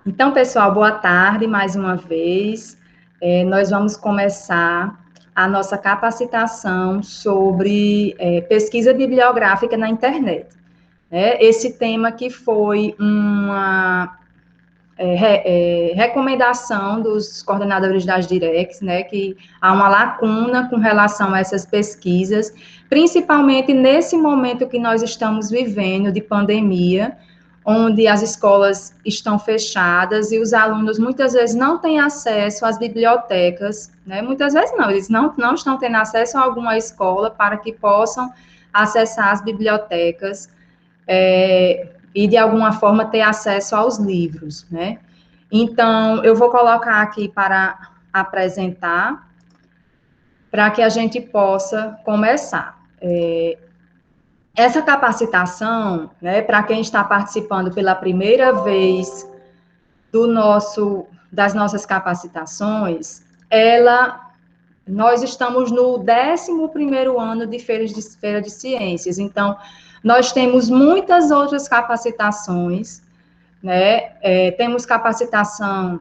Então, pessoal, boa tarde mais uma vez. Nós vamos começar a nossa capacitação sobre pesquisa bibliográfica na internet. Esse tema que foi uma recomendação dos coordenadores das directs, né, que há uma lacuna com relação a essas pesquisas, principalmente nesse momento que nós estamos vivendo de pandemia, onde as escolas estão fechadas e os alunos muitas vezes não têm acesso às bibliotecas, né? Muitas vezes não, eles não estão tendo acesso a alguma escola para que possam acessar as bibliotecas e, de alguma forma, ter acesso aos livros, né? Então, eu vou colocar aqui para apresentar, para que a gente possa começar. Essa capacitação, né, para quem está participando pela primeira vez das nossas capacitações, nós estamos no 11º ano de Feira de Ciências, então, nós temos muitas outras capacitações, né, temos capacitação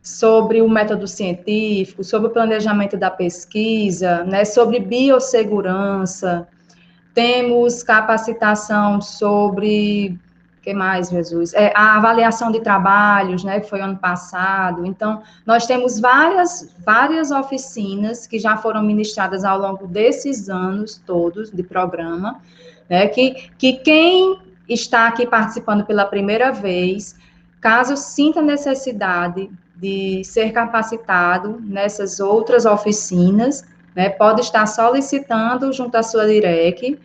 sobre o método científico, sobre o planejamento da pesquisa, né, sobre biossegurança, temos capacitação sobre, o que mais, Jesus? A avaliação de trabalhos, né, que foi ano passado. Então, nós temos várias oficinas que já foram ministradas ao longo desses anos todos de programa, né, que quem está aqui participando pela primeira vez, caso sinta necessidade de ser capacitado nessas outras oficinas, né, pode estar solicitando junto à sua direc,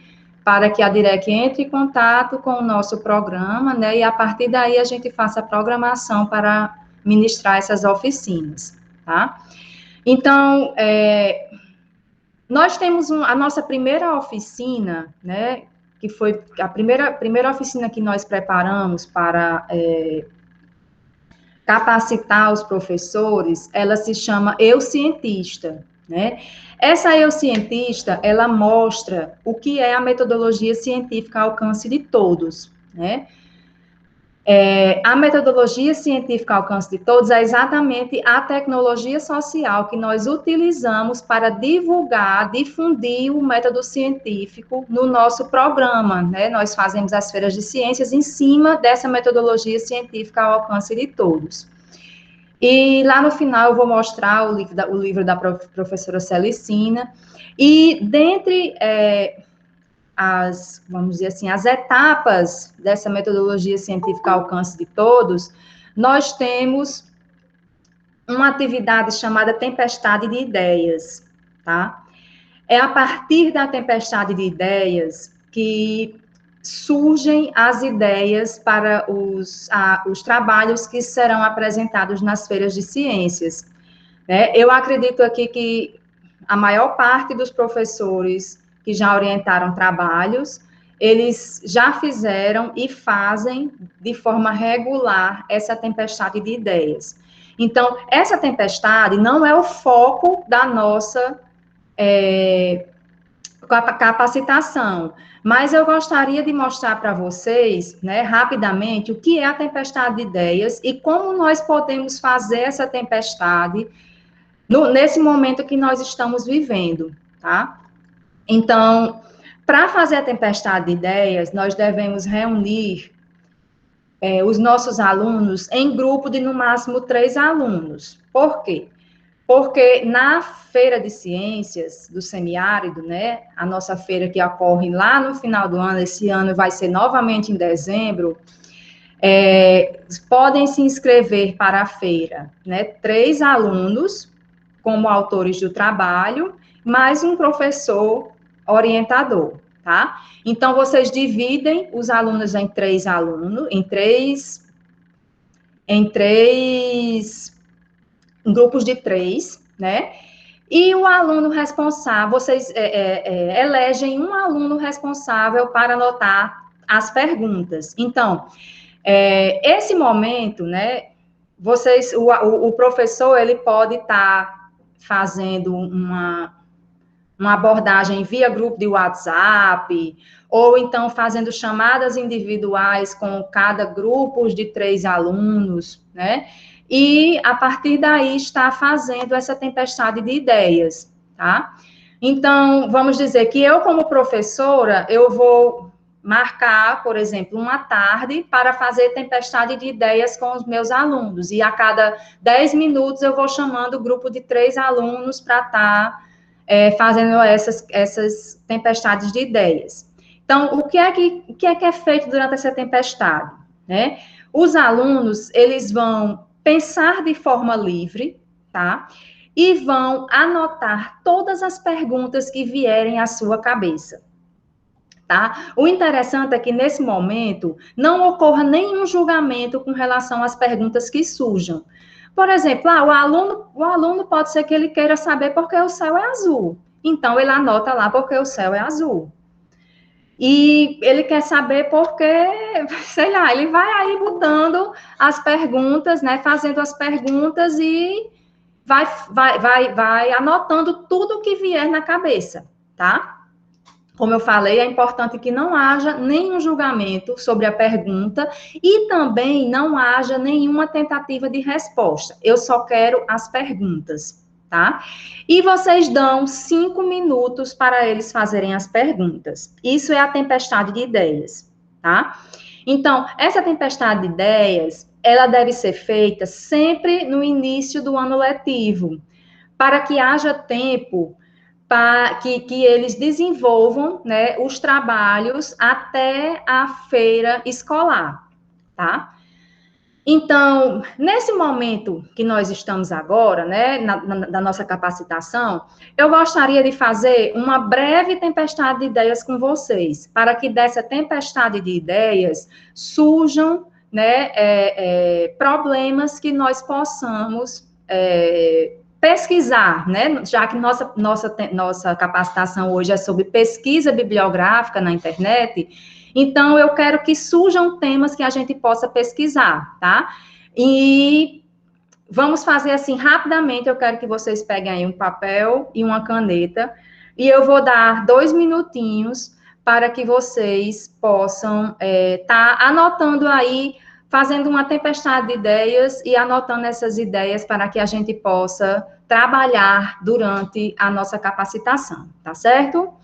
para que a direc entre em contato com o nosso programa, né, e a partir daí a gente faça a programação para ministrar essas oficinas, tá? Então, nós temos a nossa primeira oficina, né, que foi a primeira oficina que nós preparamos para capacitar os professores, ela se chama Eu Cientista, né? Essa Eu Cientista, ela mostra o que é a metodologia científica ao alcance de todos, né? A metodologia científica ao alcance de todos é exatamente a tecnologia social que nós utilizamos para divulgar, difundir o método científico no nosso programa, né? Nós fazemos as feiras de ciências em cima dessa metodologia científica ao alcance de todos. E lá no final eu vou mostrar o livro da professora Celicina, e dentre vamos dizer assim, as etapas dessa metodologia científica ao alcance de todos, nós temos uma atividade chamada tempestade de ideias, tá? É a partir da tempestade de ideias que surgem as ideias para os trabalhos que serão apresentados nas feiras de ciências, né? Eu acredito aqui que a maior parte dos professores que já orientaram trabalhos, eles já fizeram e fazem de forma regular essa tempestade de ideias. Então, essa tempestade não é o foco da nossa capacitação, mas eu gostaria de mostrar para vocês, né, rapidamente, o que é a tempestade de ideias e como nós podemos fazer essa tempestade nesse momento que nós estamos vivendo, tá? Então, para fazer a tempestade de ideias, nós devemos reunir os nossos alunos em grupo de, no máximo, 3 alunos. Por quê? Porque na Feira de Ciências do Semiárido, né, a nossa feira que ocorre lá no final do ano, esse ano vai ser novamente em dezembro, podem se inscrever para a feira, né, 3 alunos como autores do trabalho, mais um professor orientador, tá? Então, vocês dividem os alunos em 3 alunos, em grupos de 3, né? E o aluno responsável, vocês elegem um aluno responsável para anotar as perguntas. Então, esse momento, né, o professor, ele pode estar fazendo uma abordagem via grupo de WhatsApp, ou então fazendo chamadas individuais com cada grupo de 3 alunos, né? E a partir daí está fazendo essa tempestade de ideias, tá? Então, vamos dizer que eu, como professora, eu vou marcar, por exemplo, uma tarde para fazer tempestade de ideias com os meus alunos, e a cada 10 minutos eu vou chamando o grupo de 3 alunos para estar fazendo essas tempestades de ideias. Então, o que é feito durante essa tempestade? Né? Os alunos, eles vão pensar de forma livre, tá? E vão anotar todas as perguntas que vierem à sua cabeça. Tá? O interessante é que, nesse momento, não ocorra nenhum julgamento com relação às perguntas que surjam. Por exemplo, o aluno pode ser que ele queira saber por que o céu é azul. Então, ele anota lá porque o céu é azul. E ele quer saber porque, sei lá, ele vai aí botando as perguntas, né? Fazendo as perguntas e vai anotando tudo que vier na cabeça, tá? Como eu falei, é importante que não haja nenhum julgamento sobre a pergunta e também não haja nenhuma tentativa de resposta. Eu só quero as perguntas, tá? E vocês dão 5 minutos para eles fazerem as perguntas. Isso é a tempestade de ideias, tá? Então, essa tempestade de ideias, ela deve ser feita sempre no início do ano letivo, para que haja tempo para que eles desenvolvam, né, os trabalhos até a feira escolar, tá? Então, nesse momento que nós estamos agora, né, da nossa capacitação, eu gostaria de fazer uma breve tempestade de ideias com vocês, para que dessa tempestade de ideias surjam, né, problemas que nós possamos pesquisar, né, já que nossa capacitação hoje é sobre pesquisa bibliográfica na internet. Então, eu quero que surjam temas que a gente possa pesquisar, tá? E vamos fazer assim rapidamente. Eu quero que vocês peguem aí um papel e uma caneta, e eu vou dar 2 minutinhos para que vocês possam tá anotando aí, fazendo uma tempestade de ideias e anotando essas ideias para que a gente possa trabalhar durante a nossa capacitação, tá certo?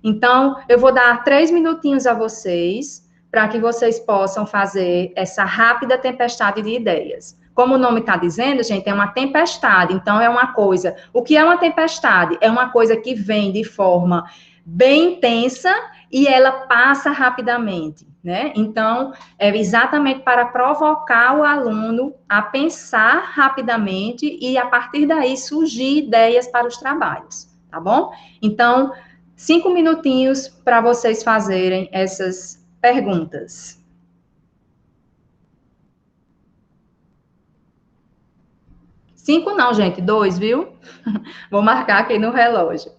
Então, eu vou dar 3 minutinhos a vocês, para que vocês possam fazer essa rápida tempestade de ideias. Como o nome está dizendo, gente, é uma tempestade, então é uma coisa. O que é uma tempestade? É uma coisa que vem de forma bem intensa e ela passa rapidamente, né? Então, é exatamente para provocar o aluno a pensar rapidamente e, a partir daí, surgir ideias para os trabalhos, tá bom? Então, 5 minutinhos para vocês fazerem essas perguntas. 5 não, gente, 2, viu? Vou marcar aqui no relógio.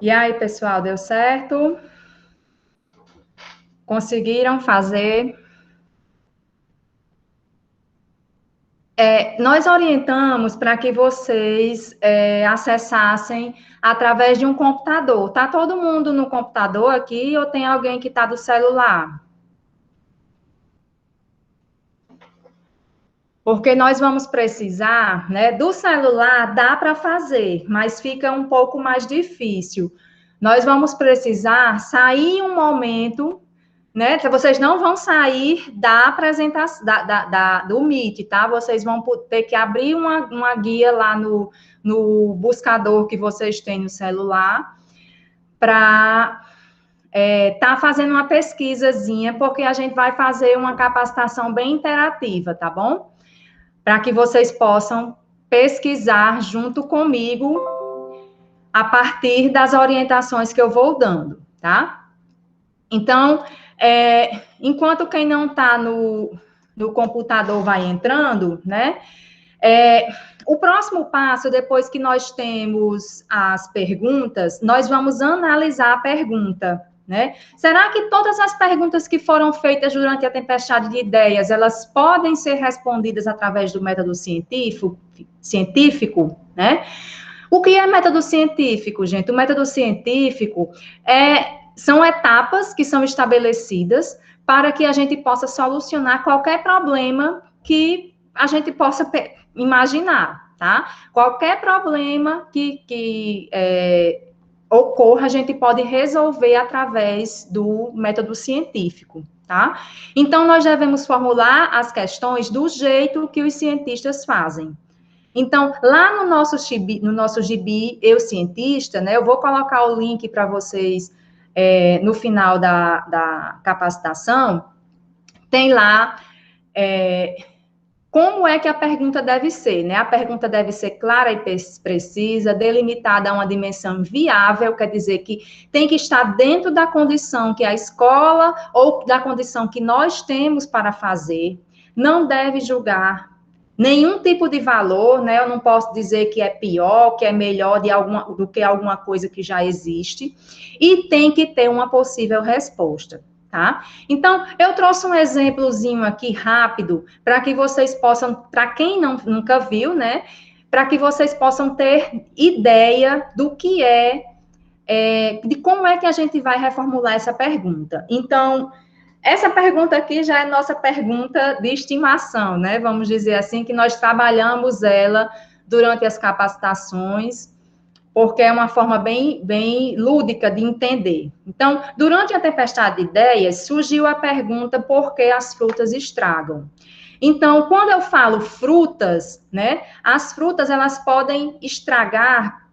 E aí, pessoal, deu certo? Conseguiram fazer? Nós orientamos para que vocês acessassem através de um computador. Tá todo mundo no computador aqui ou tem alguém que está do celular? Porque nós vamos precisar, né? Do celular dá para fazer, mas fica um pouco mais difícil. Nós vamos precisar sair um momento, né? Vocês não vão sair da apresentação do Meet, tá? Vocês vão ter que abrir uma guia lá no buscador que vocês têm no celular para tá fazendo uma pesquisazinha, porque a gente vai fazer uma capacitação bem interativa, tá bom? Para que vocês possam pesquisar junto comigo a partir das orientações que eu vou dando, tá? Então, enquanto quem não está no computador vai entrando, né? O próximo passo, depois que nós temos as perguntas, nós vamos analisar a pergunta, né? Será que todas as perguntas que foram feitas durante a tempestade de ideias, elas podem ser respondidas através do método científico, né? O que é método científico, gente? O método científico são etapas que são estabelecidas para que a gente possa solucionar qualquer problema que a gente possa imaginar, tá? Qualquer problema que ocorra, a gente pode resolver através do método científico, tá? Então, nós devemos formular as questões do jeito que os cientistas fazem. Então, lá no nosso gibi, Eu Cientista, né, eu vou colocar o link para vocês no final da capacitação, tem lá como é que a pergunta deve ser, né? A pergunta deve ser clara e precisa, delimitada a uma dimensão viável, quer dizer que tem que estar dentro da condição que a escola ou da condição que nós temos para fazer, não deve julgar nenhum tipo de valor, né? Eu não posso dizer que é pior, que é melhor do que alguma coisa que já existe, e tem que ter uma possível resposta. Tá? Então, eu trouxe um exemplozinho aqui rápido para que vocês possam, para quem nunca viu, né? Para que vocês possam ter ideia do que de como é que a gente vai reformular essa pergunta. Então, essa pergunta aqui já é nossa pergunta de estimação, né? Vamos dizer assim, que nós trabalhamos ela durante as capacitações, porque é uma forma bem lúdica de entender. Então, durante a tempestade de ideias, surgiu a pergunta por que as frutas estragam. Então, quando eu falo frutas, né, as frutas, elas podem estragar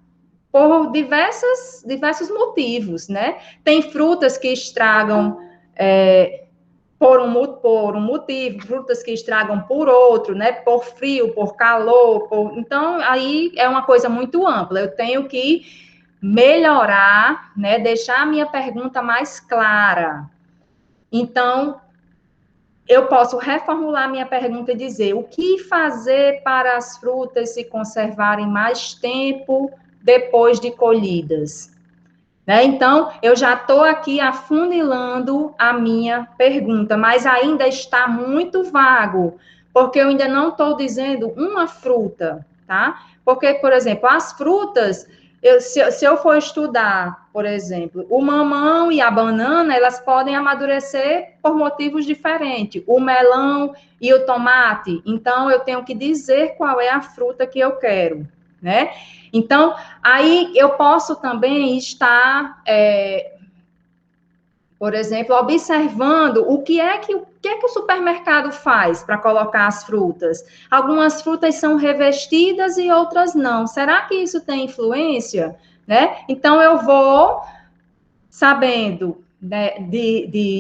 por diversos motivos, né? Tem frutas que estragam por um motivo, frutas que estragam por outro, né? Por frio, por calor, então aí é uma coisa muito ampla. Eu tenho que melhorar, né? Deixar a minha pergunta mais clara. Então, eu posso reformular minha pergunta e dizer: o que fazer para as frutas se conservarem mais tempo depois de colhidas? Né? Então, eu já estou aqui afunilando a minha pergunta, mas ainda está muito vago, porque eu ainda não estou dizendo uma fruta, tá? Porque, por exemplo, as frutas, se eu for estudar, por exemplo, o mamão e a banana, elas podem amadurecer por motivos diferentes. O melão e o tomate, então eu tenho que dizer qual é a fruta que eu quero, né? Então, aí eu posso também estar, por exemplo, observando o que é que o supermercado faz para colocar as frutas. Algumas frutas são revestidas e outras não. Será que isso tem influência? Né? Então, eu vou sabendo, né,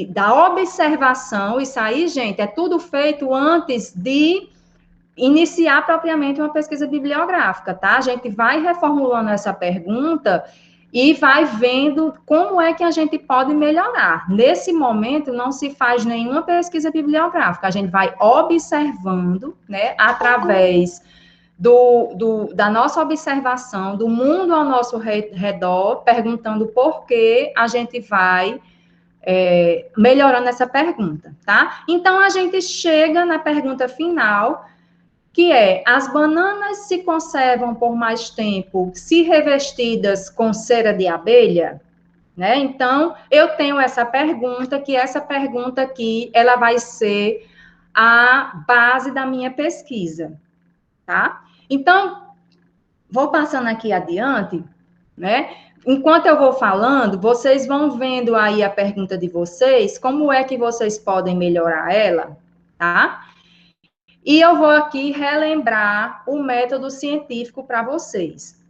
da observação, isso aí, gente, é tudo feito antes de iniciar propriamente uma pesquisa bibliográfica, tá? A gente vai reformulando essa pergunta e vai vendo como é que a gente pode melhorar. Nesse momento, não se faz nenhuma pesquisa bibliográfica, a gente vai observando, né, através da nossa observação, do mundo ao nosso redor, perguntando por que a gente vai melhorando essa pergunta, tá? Então, a gente chega na pergunta final, que é: as bananas se conservam por mais tempo se revestidas com cera de abelha? Né? Então, eu tenho essa pergunta, que essa pergunta aqui, ela vai ser a base da minha pesquisa, tá? Então, vou passando aqui adiante, né? Enquanto eu vou falando, vocês vão vendo aí a pergunta de vocês, como é que vocês podem melhorar ela, tá? E eu vou aqui relembrar o método científico para vocês.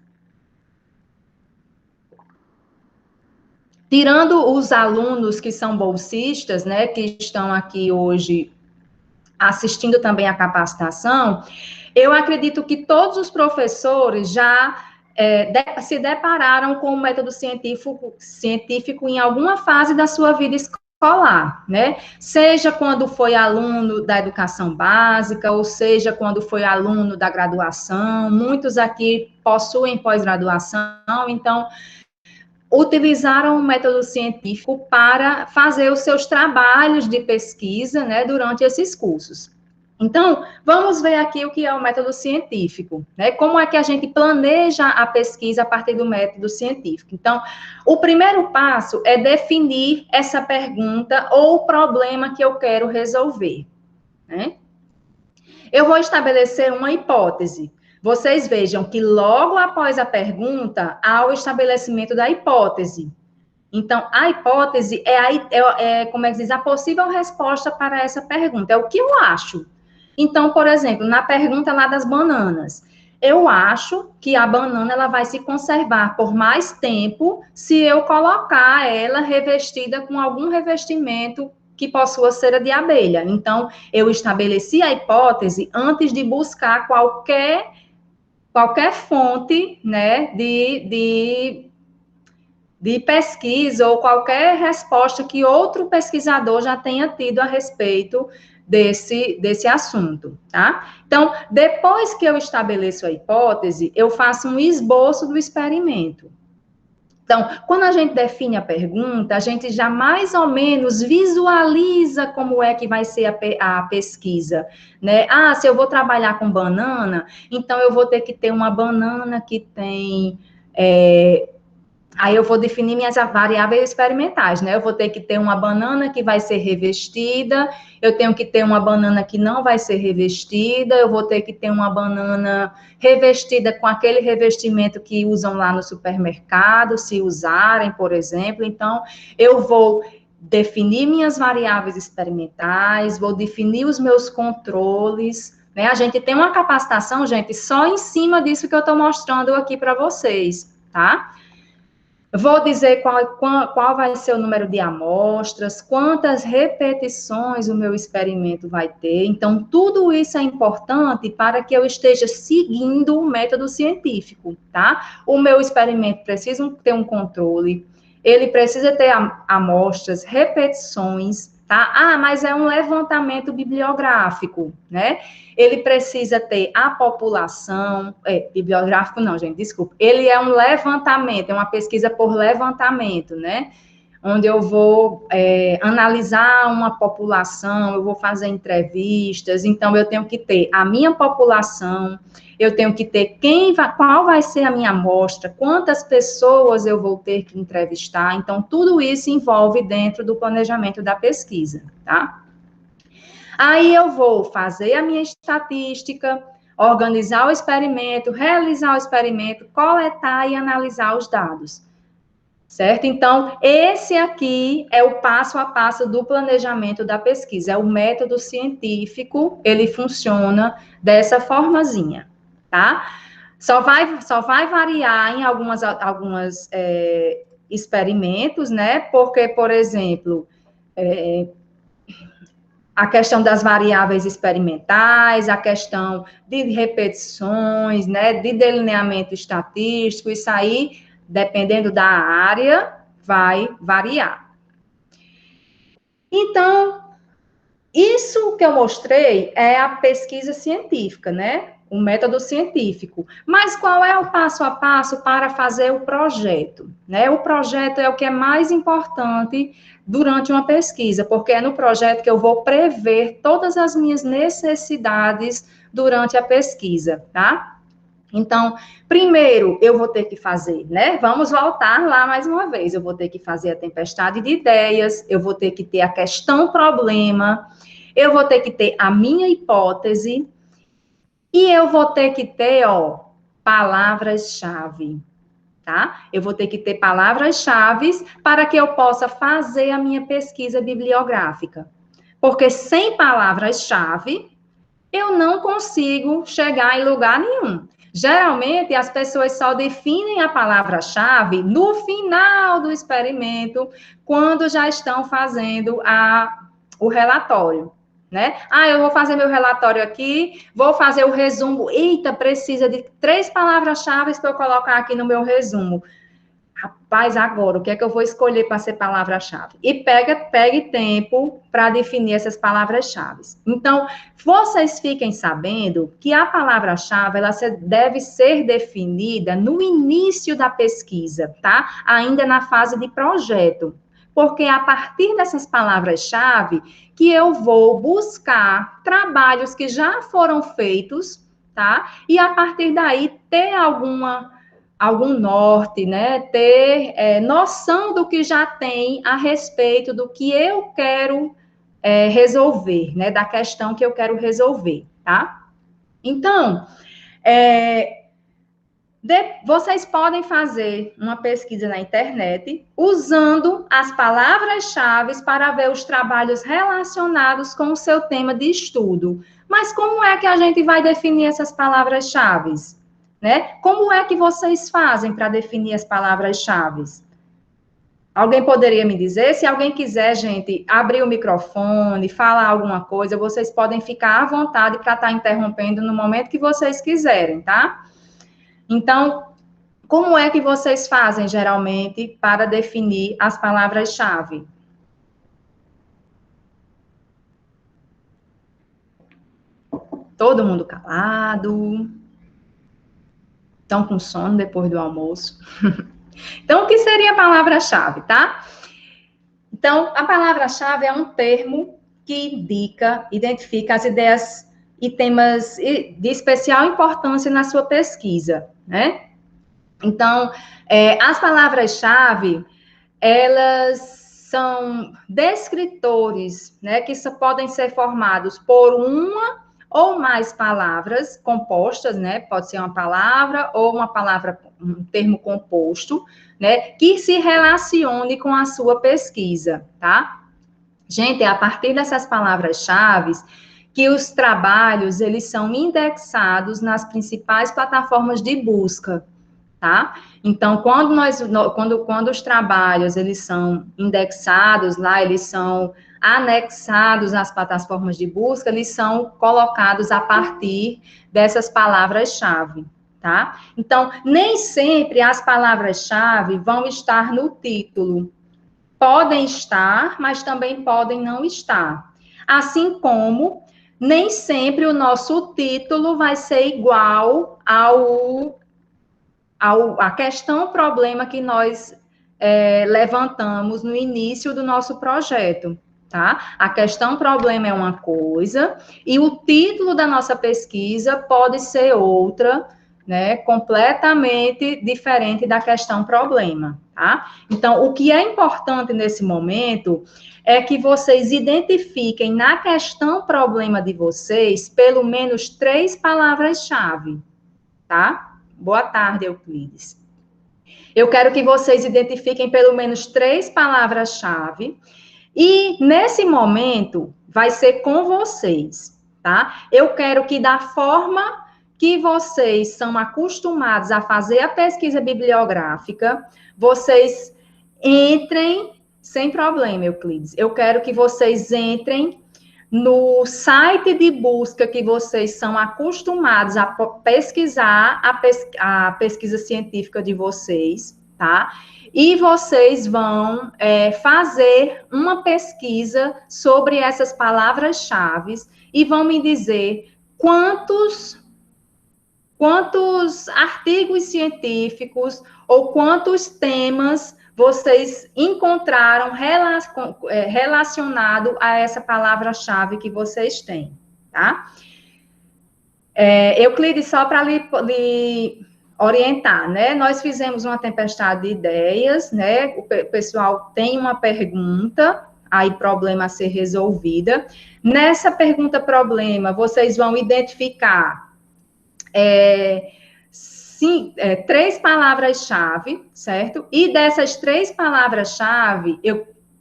Tirando os alunos que são bolsistas, né, que estão aqui hoje assistindo também a capacitação, eu acredito que todos os professores já se depararam com o método científico em alguma fase da sua vida escolar, né? Seja quando foi aluno da educação básica, ou seja quando foi aluno da graduação. Muitos aqui possuem pós-graduação, então utilizaram o método científico para fazer os seus trabalhos de pesquisa, né, durante esses cursos. Então, vamos ver aqui o que é o método científico, né? Como é que a gente planeja a pesquisa a partir do método científico. Então, o primeiro passo é definir essa pergunta ou problema que eu quero resolver, né? Eu vou estabelecer uma hipótese. Vocês vejam que logo após a pergunta, há o estabelecimento da hipótese. Então, a hipótese como é que diz, a possível resposta para essa pergunta. É o que eu acho. Então, por exemplo, na pergunta lá das bananas, eu acho que a banana ela vai se conservar por mais tempo se eu colocar ela revestida com algum revestimento que possua cera de abelha. Então, eu estabeleci a hipótese antes de buscar qualquer fonte, né, de pesquisa ou qualquer resposta que outro pesquisador já tenha tido a respeito desse assunto, tá? Então, depois que eu estabeleço a hipótese, eu faço um esboço do experimento. Então, quando a gente define a pergunta, a gente já mais ou menos visualiza como é que vai ser a pesquisa, né? Ah, se eu vou trabalhar com banana, então eu vou ter que ter uma banana que tem... Aí eu vou definir minhas variáveis experimentais, né? Eu vou ter que ter uma banana que vai ser revestida, eu tenho que ter uma banana que não vai ser revestida, eu vou ter que ter uma banana revestida com aquele revestimento que usam lá no supermercado, se usarem, por exemplo. Então, eu vou definir minhas variáveis experimentais, vou definir os meus controles, né? A gente tem uma capacitação, gente, só em cima disso que eu estou mostrando aqui para vocês, tá? Vou dizer qual vai ser o número de amostras, quantas repetições o meu experimento vai ter. Então, tudo isso é importante para que eu esteja seguindo o método científico, tá? O meu experimento precisa ter um controle, ele precisa ter amostras, repetições, tá? Ah, mas é um levantamento bibliográfico, né? Ele precisa ter a população, bibliográfico não, gente, desculpa, ele é um levantamento, é uma pesquisa por levantamento, né? Onde eu vou analisar uma população, eu vou fazer entrevistas, então eu tenho que ter a minha população, eu tenho que ter qual vai ser a minha amostra, quantas pessoas eu vou ter que entrevistar, então tudo isso envolve dentro do planejamento da pesquisa, tá? Aí eu vou fazer a minha estatística, organizar o experimento, realizar o experimento, coletar e analisar os dados. Certo? Então, esse aqui é o passo a passo do planejamento da pesquisa. É o método científico, ele funciona dessa formazinha, tá? Só vai variar em algumas experimentos, né? Porque, por exemplo, a questão das variáveis experimentais, a questão de repetições, né, de delineamento estatístico, isso aí, dependendo da área, vai variar. Então, isso que eu mostrei é a pesquisa científica, né? o método científico. Mas qual é o passo a passo para fazer o projeto? Né? O projeto é o que é mais importante durante uma pesquisa, porque é no projeto que eu vou prever todas as minhas necessidades durante a pesquisa, tá? Então, primeiro, eu vou ter que fazer, né? Vamos voltar lá mais uma vez. Eu vou ter que fazer a tempestade de ideias, eu vou ter que ter a questão-problema, eu vou ter que ter a minha hipótese, e eu vou ter que ter, ó, palavras-chave, tá? Eu vou ter que ter palavras-chave para que eu possa fazer a minha pesquisa bibliográfica. Porque sem palavras-chave, eu não consigo chegar em lugar nenhum. Geralmente, as pessoas só definem a palavra-chave no final do experimento, quando já estão fazendo o relatório. Né? Ah, eu vou fazer meu relatório aqui, vou fazer o resumo. Eita, precisa de 3 palavras-chave para eu colocar aqui no meu resumo. Rapaz, agora, o que é que eu vou escolher para ser palavra-chave? E pegue tempo para definir essas palavras-chave. Então, vocês fiquem sabendo que a palavra-chave, ela deve ser definida no início da pesquisa, tá? Ainda na fase de projeto. Porque é a partir dessas palavras-chave que eu vou buscar trabalhos que já foram feitos, tá? E a partir daí ter algum norte, né? Ter noção do que já tem a respeito do que eu quero resolver, né? Da questão que eu quero resolver, tá? Então, vocês podem fazer uma pesquisa na internet usando as palavras-chave para ver os trabalhos relacionados com o seu tema de estudo. Mas como é que a gente vai definir essas palavras-chave? Né? Como é que vocês fazem para definir as palavras-chave? Alguém poderia me dizer? Se alguém quiser, gente, abrir o microfone, falar alguma coisa, vocês podem ficar à vontade para estar interrompendo no momento que vocês quiserem, tá? Então, como é que vocês fazem, geralmente, para definir as palavras-chave? Todo mundo calado? Estão com sono depois do almoço? Então, o que seria a palavra-chave, tá? Então, a palavra-chave é um termo que identifica as ideias e temas de especial importância na sua pesquisa, né? Então, as palavras-chave, elas são descritores, né, que podem ser formados por uma ou mais palavras compostas, né, pode ser uma palavra ou um termo composto, né, que se relacione com a sua pesquisa, tá? Gente, é a partir dessas palavras-chave que os trabalhos, eles são indexados nas principais plataformas de busca, tá? Então, quando os trabalhos, eles são indexados lá, eles são anexados às plataformas de busca, eles são colocados a partir dessas palavras-chave, tá? Então, nem sempre as palavras-chave vão estar no título. Podem estar, mas também podem não estar. Assim como nem sempre o nosso título vai ser igual a questão, problema que nós levantamos no início do nosso projeto, tá? A questão, problema é uma coisa, e o título da nossa pesquisa pode ser outra, né? Completamente diferente da questão, problema, tá? Então, o que é importante nesse momento é que vocês identifiquem na questão, problema de vocês, pelo menos 3 palavras-chave, tá? Boa tarde, Euclides. Eu quero que vocês identifiquem pelo menos 3 palavras-chave e, nesse momento, vai ser com vocês, tá? Eu quero que, da forma que vocês são acostumados a fazer a pesquisa bibliográfica, vocês entrem, sem problema, Euclides. Eu quero que vocês entrem no site de busca que vocês são acostumados a pesquisar a pesquisa científica de vocês, tá? E vocês vão fazer uma pesquisa sobre essas palavras-chave e vão me dizer quantos quantos artigos científicos ou quantos temas vocês encontraram relacionado a essa palavra-chave que vocês têm, tá? Euclides, só para lhe orientar, né? Nós fizemos uma tempestade de ideias, né? O pessoal tem uma pergunta, aí problema a ser resolvida. Nessa pergunta-problema, vocês vão identificar três palavras-chave, certo? E dessas três palavras-chave,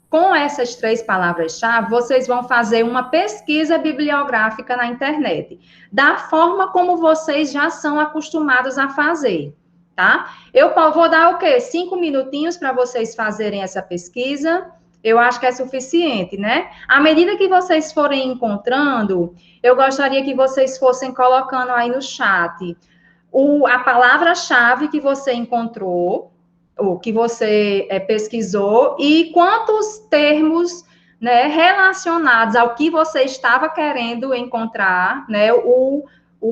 com essas três palavras-chave, vocês vão fazer uma pesquisa bibliográfica na internet, da forma como vocês já são acostumados a fazer, tá? Eu vou dar o quê? 5 minutinhos para vocês fazerem essa pesquisa. Eu acho que é suficiente, né? À medida que vocês forem encontrando, eu gostaria que vocês fossem colocando aí no chat a palavra-chave que você encontrou, ou que você pesquisou, e quantos termos, né, relacionados ao que você estava querendo encontrar, né, o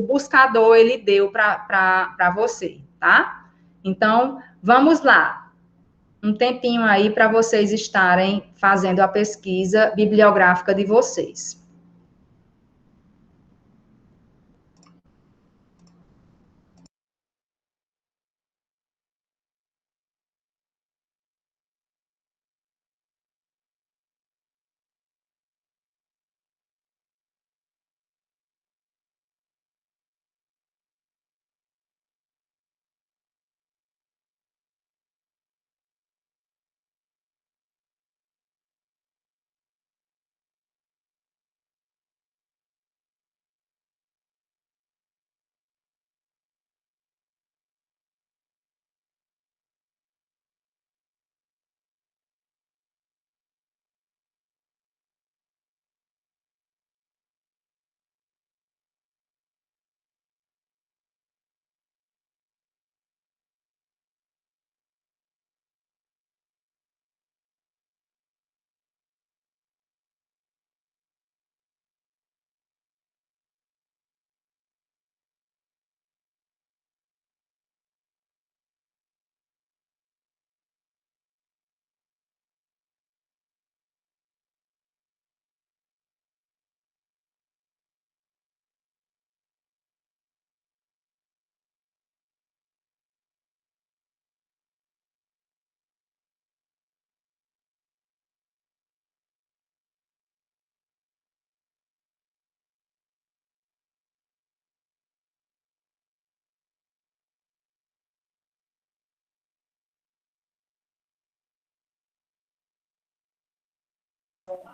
buscador, ele deu para você, tá? Então, vamos lá. Um tempinho aí para vocês estarem fazendo a pesquisa bibliográfica de vocês.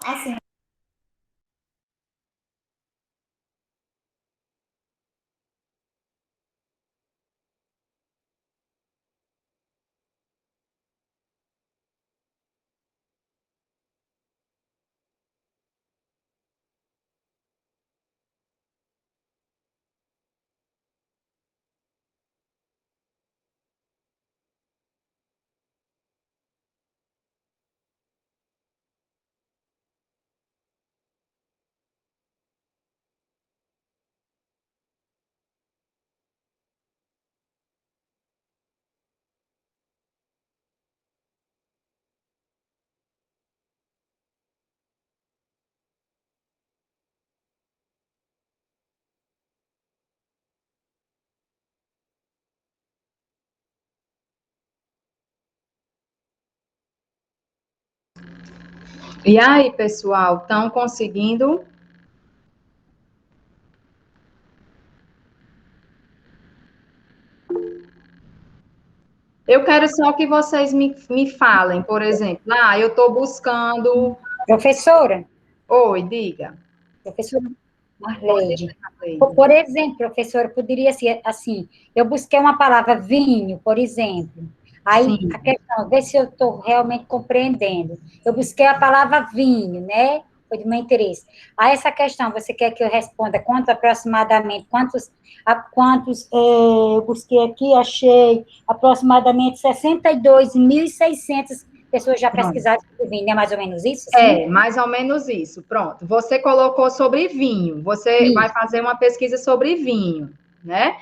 Assim. E aí, pessoal, estão conseguindo? Eu quero só que vocês me falem, por exemplo, eu estou buscando... Professora, Oi, diga. professora Pode Marleide. dizer, Marleide. Por exemplo, professora, poderia ser assim, eu busquei uma palavra vinho, por exemplo. Aí, Sim. a questão, ver se eu estou realmente compreendendo. Eu busquei a palavra vinho, né? Foi do meu interesse. Aí, essa questão, você quer que eu responda quanto aproximadamente, eu busquei aqui, achei aproximadamente 62.600 pessoas já pesquisaram sobre vinho, é mais ou menos isso? Sim? Mais ou menos isso. Pronto. Você colocou sobre vinho. Você vai fazer uma pesquisa sobre vinho, né?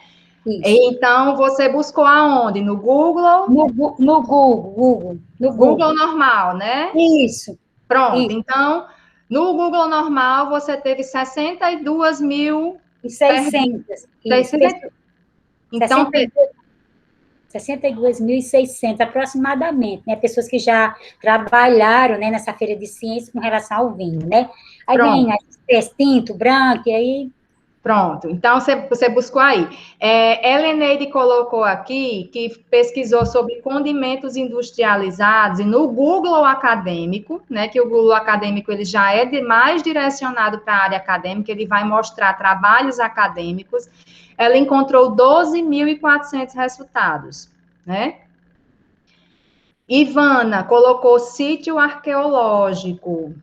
Isso. Então, você buscou aonde? No Google? No Google. Google normal, né? Isso. Pronto. Isso. Então, no Google normal, você teve 62 mil... E 600. Isso. 60, então, 62.600 aproximadamente, né? Pessoas que já trabalharam, né, nessa feira de ciências com relação ao vinho, né? Aí pronto. vem tinto, branco, e aí... Pronto, então você buscou aí. Heleneide colocou aqui que pesquisou sobre condimentos industrializados e no Google Acadêmico, né? Que o Google Acadêmico ele já é mais direcionado para a área acadêmica, ele vai mostrar trabalhos acadêmicos. Ela encontrou 12.400 resultados, né? Ivana colocou sítio arqueológico.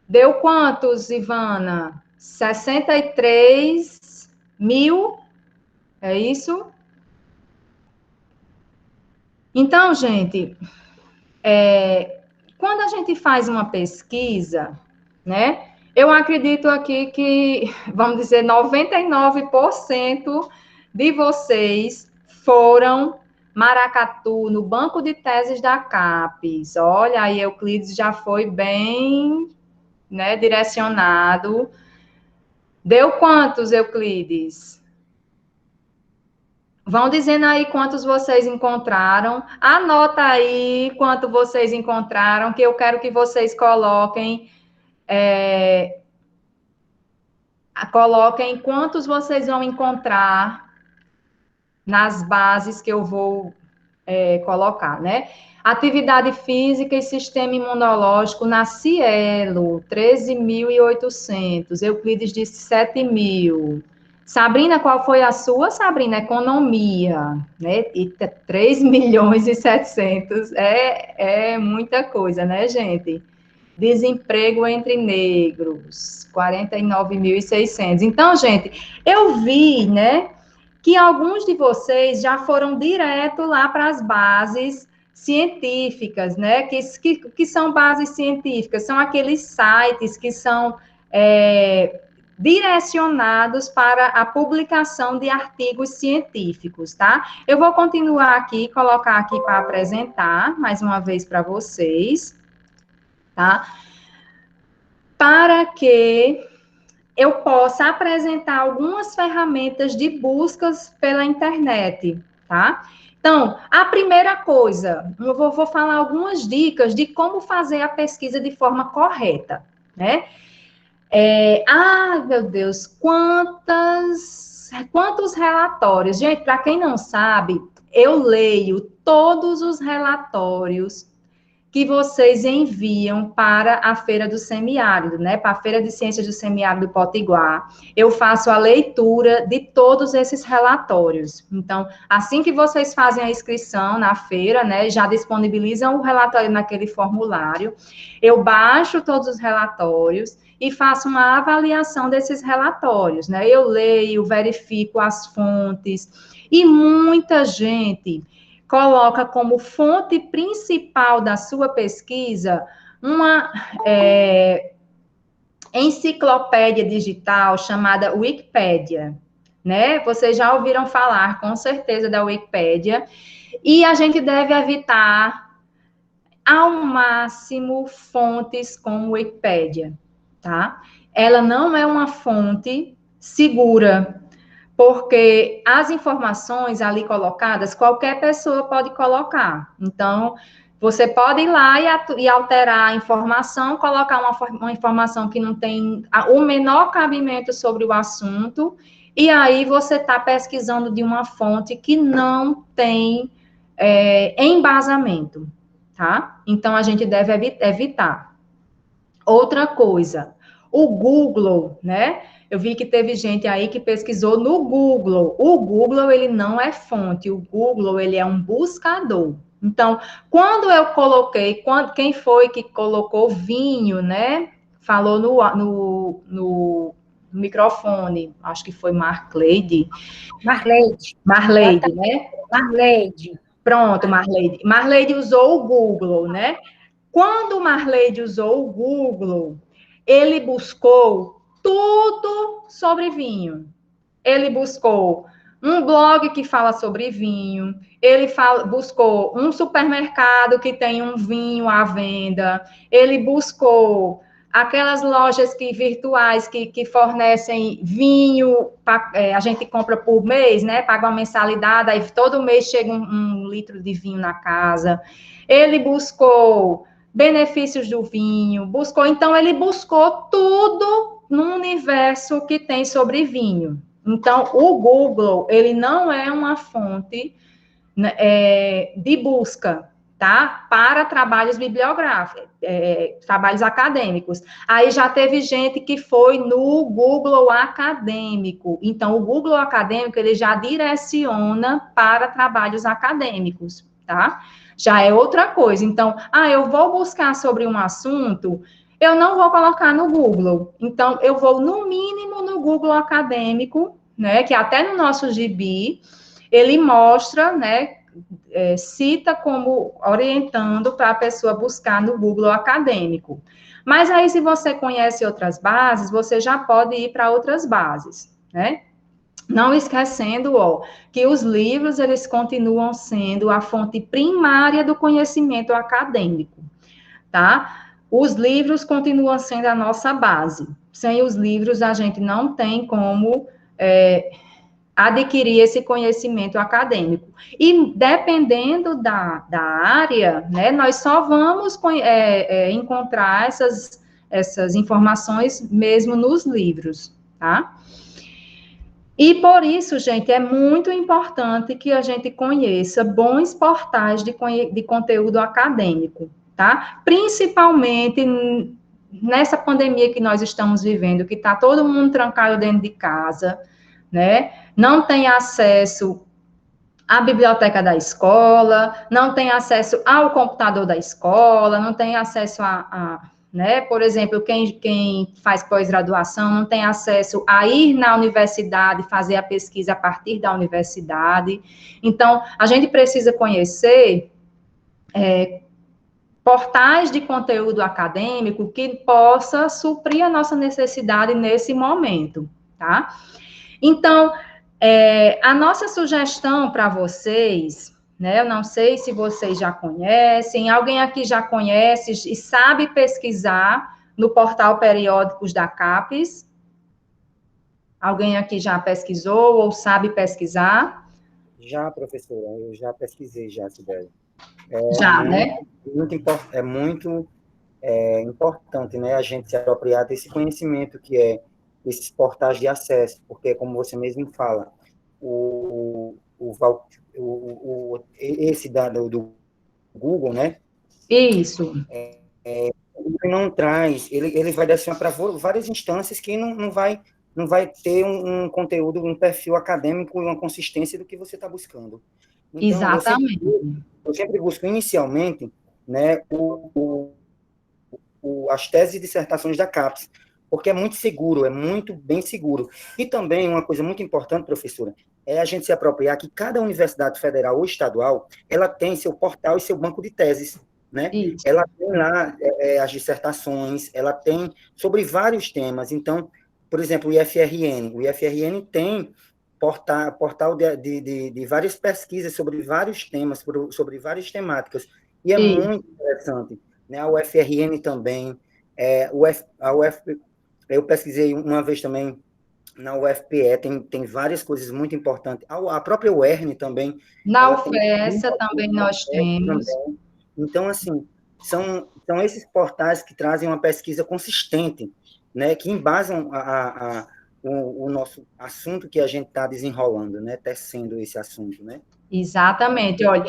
Deu quantos, Ivana? 63 mil, é isso? Então, gente, quando a gente faz uma pesquisa, né? Eu acredito aqui que, vamos dizer, 99% de vocês foram Maracatu, no banco de teses da CAPES. Olha, aí Euclides já foi bem, né, direcionado. Deu quantos, Euclides? Vão dizendo aí quantos vocês encontraram. Anota aí quanto vocês encontraram, que eu quero que vocês coloquem quantos vocês vão encontrar nas bases que eu vou colocar, né? Atividade física e sistema imunológico na Cielo, 13.800. Euclides disse 7.000. Sabrina, qual foi a sua, Sabrina? Economia, né? E 3.700.000. É muita coisa, né, gente? Desemprego entre negros, 49.600. Então, gente, eu vi, né, que alguns de vocês já foram direto lá para as bases científicas, né? Que são bases científicas, são aqueles sites que são direcionados para a publicação de artigos científicos, tá? Eu vou continuar aqui, colocar aqui para apresentar mais uma vez para vocês, tá? Para que eu possa apresentar algumas ferramentas de buscas pela internet, tá? Então, a primeira coisa, eu vou falar algumas dicas de como fazer a pesquisa de forma correta, né? Meu Deus, quantos relatórios? Gente, para quem não sabe, eu leio todos os relatórios que vocês enviam para a Feira do Semiárido, né? Para a Feira de Ciências do Semiárido do Potiguar. Eu faço a leitura de todos esses relatórios. Então, assim que vocês fazem a inscrição na feira, né? Já disponibilizam o relatório naquele formulário. Eu baixo todos os relatórios e faço uma avaliação desses relatórios, né? Eu leio, verifico as fontes e muita gente coloca como fonte principal da sua pesquisa uma enciclopédia digital chamada Wikipédia, né? Vocês já ouviram falar, com certeza, da Wikipédia, e a gente deve evitar ao máximo fontes como Wikipédia, tá? Ela não é uma fonte segura, porque as informações ali colocadas, qualquer pessoa pode colocar. Então, você pode ir lá e alterar a informação, colocar uma informação que não tem o menor cabimento sobre o assunto, e aí você está pesquisando de uma fonte que não tem embasamento, tá? Então, a gente deve evitar. Outra coisa, o Google, né? Eu vi que teve gente aí que pesquisou no Google. O Google, ele não é fonte. O Google, ele é um buscador. Então, quando eu coloquei, quem foi que colocou vinho, né? Falou no microfone, acho que foi Marleide. Marleide, né? Marleide. Pronto, Marleide. Marleide usou o Google, né? Quando Marleide usou o Google, ele buscou tudo sobre vinho. Ele buscou um blog que fala sobre vinho, ele buscou um supermercado que tem um vinho à venda, ele buscou aquelas lojas virtuais que fornecem vinho, a gente compra por mês, né? Paga uma mensalidade, aí todo mês chega um litro de vinho na casa. Ele buscou benefícios do vinho, então ele buscou tudo no universo que tem sobre vinho. Então, o Google, ele não é uma fonte de busca, tá? Para trabalhos bibliográficos, trabalhos acadêmicos. Aí já teve gente que foi no Google Acadêmico. Então, o Google Acadêmico, ele já direciona para trabalhos acadêmicos, tá? Já é outra coisa. Então, eu vou buscar sobre um assunto, eu não vou colocar no Google. Então, eu vou, no mínimo, no Google Acadêmico, né? Que até no nosso gibi, ele mostra, né? Cita como orientando para a pessoa buscar no Google Acadêmico. Mas aí, se você conhece outras bases, você já pode ir para outras bases, né? Não esquecendo, que os livros, eles continuam sendo a fonte primária do conhecimento acadêmico, tá? Os livros continuam sendo a nossa base. Sem os livros, a gente não tem como adquirir esse conhecimento acadêmico. E dependendo da área, né, nós só vamos encontrar essas informações mesmo nos livros, tá? E por isso, gente, é muito importante que a gente conheça bons portais de conteúdo acadêmico, tá? Principalmente nessa pandemia que nós estamos vivendo, que está todo mundo trancado dentro de casa, né? Não tem acesso à biblioteca da escola, não tem acesso ao computador da escola, não tem acesso né? Por exemplo, quem faz pós-graduação não tem acesso a ir na universidade, fazer a pesquisa a partir da universidade. Então, a gente precisa conhecer portais de conteúdo acadêmico que possa suprir a nossa necessidade nesse momento, tá? Então, a nossa sugestão para vocês, né? Eu não sei se vocês já conhecem, alguém aqui já conhece e sabe pesquisar no portal Periódicos da CAPES? Alguém aqui já pesquisou ou sabe pesquisar? Já, professora, eu já pesquisei já, Sibeli. Já, né? É muito importante, né, a gente se apropriar desse conhecimento que é esses portais de acesso, porque, como você mesmo fala, esse do Google, né? Isso. Ele não traz, ele vai direcionar para várias instâncias que não vai ter um conteúdo, um perfil acadêmico e uma consistência do que você está buscando. Então, exatamente. Eu sempre busco inicialmente, né, as teses e dissertações da CAPES, porque é muito seguro, é muito bem seguro. E também uma coisa muito importante, professora, é a gente se apropriar que cada universidade federal ou estadual, ela tem seu portal e seu banco de teses, né? Isso. Ela tem lá as dissertações, ela tem sobre vários temas. Então, por exemplo, o IFRN tem portal de várias pesquisas sobre vários temas, sobre várias temáticas, e é muito interessante, né? A UFRN também, eu pesquisei uma vez também na UFPE, tem várias coisas muito importantes, a própria UERN também. Na UFESA também nós temos. Também. Então, assim, são esses portais que trazem uma pesquisa consistente, né, que embasam o nosso assunto que a gente está desenrolando, né, tecendo esse assunto, né? Exatamente. Olha,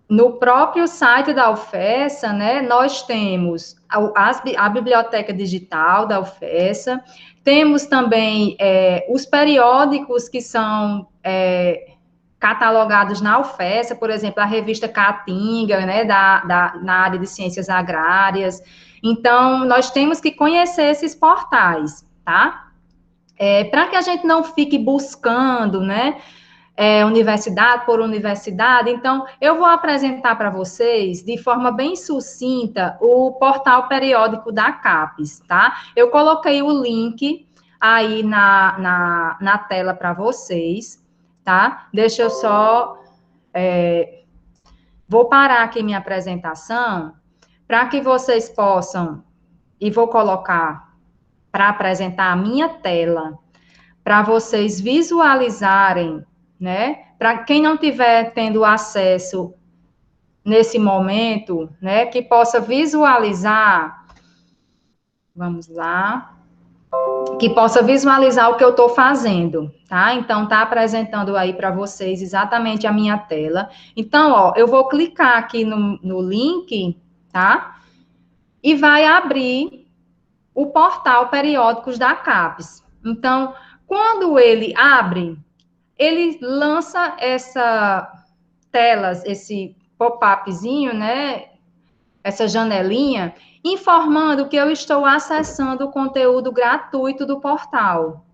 no próprio site da UFESA, né, nós temos a biblioteca digital da UFESA, temos também os periódicos que são catalogados na UFESA, por exemplo, a revista Caatinga, né, na área de ciências agrárias. Então, nós temos que conhecer esses portais, tá? Para que a gente não fique buscando, né, universidade por universidade, então, eu vou apresentar para vocês, de forma bem sucinta, o portal periódico da CAPES, tá? Eu coloquei o link aí na tela para vocês, tá? Deixa eu só... vou parar aqui minha apresentação para que vocês possam... E vou colocar para apresentar a minha tela, para vocês visualizarem, né? Para quem não tiver tendo acesso nesse momento, né? Que possa visualizar... Vamos lá... que possa visualizar o que eu estou fazendo, tá? Então, tá apresentando aí para vocês exatamente a minha tela. Então, ó, eu vou clicar aqui no link, tá? E vai abrir o portal Periódicos da CAPES. Então, quando ele abre, ele lança essa telas, esse pop-upzinho, né? Essa janelinha, informando que eu estou acessando o conteúdo gratuito do portal.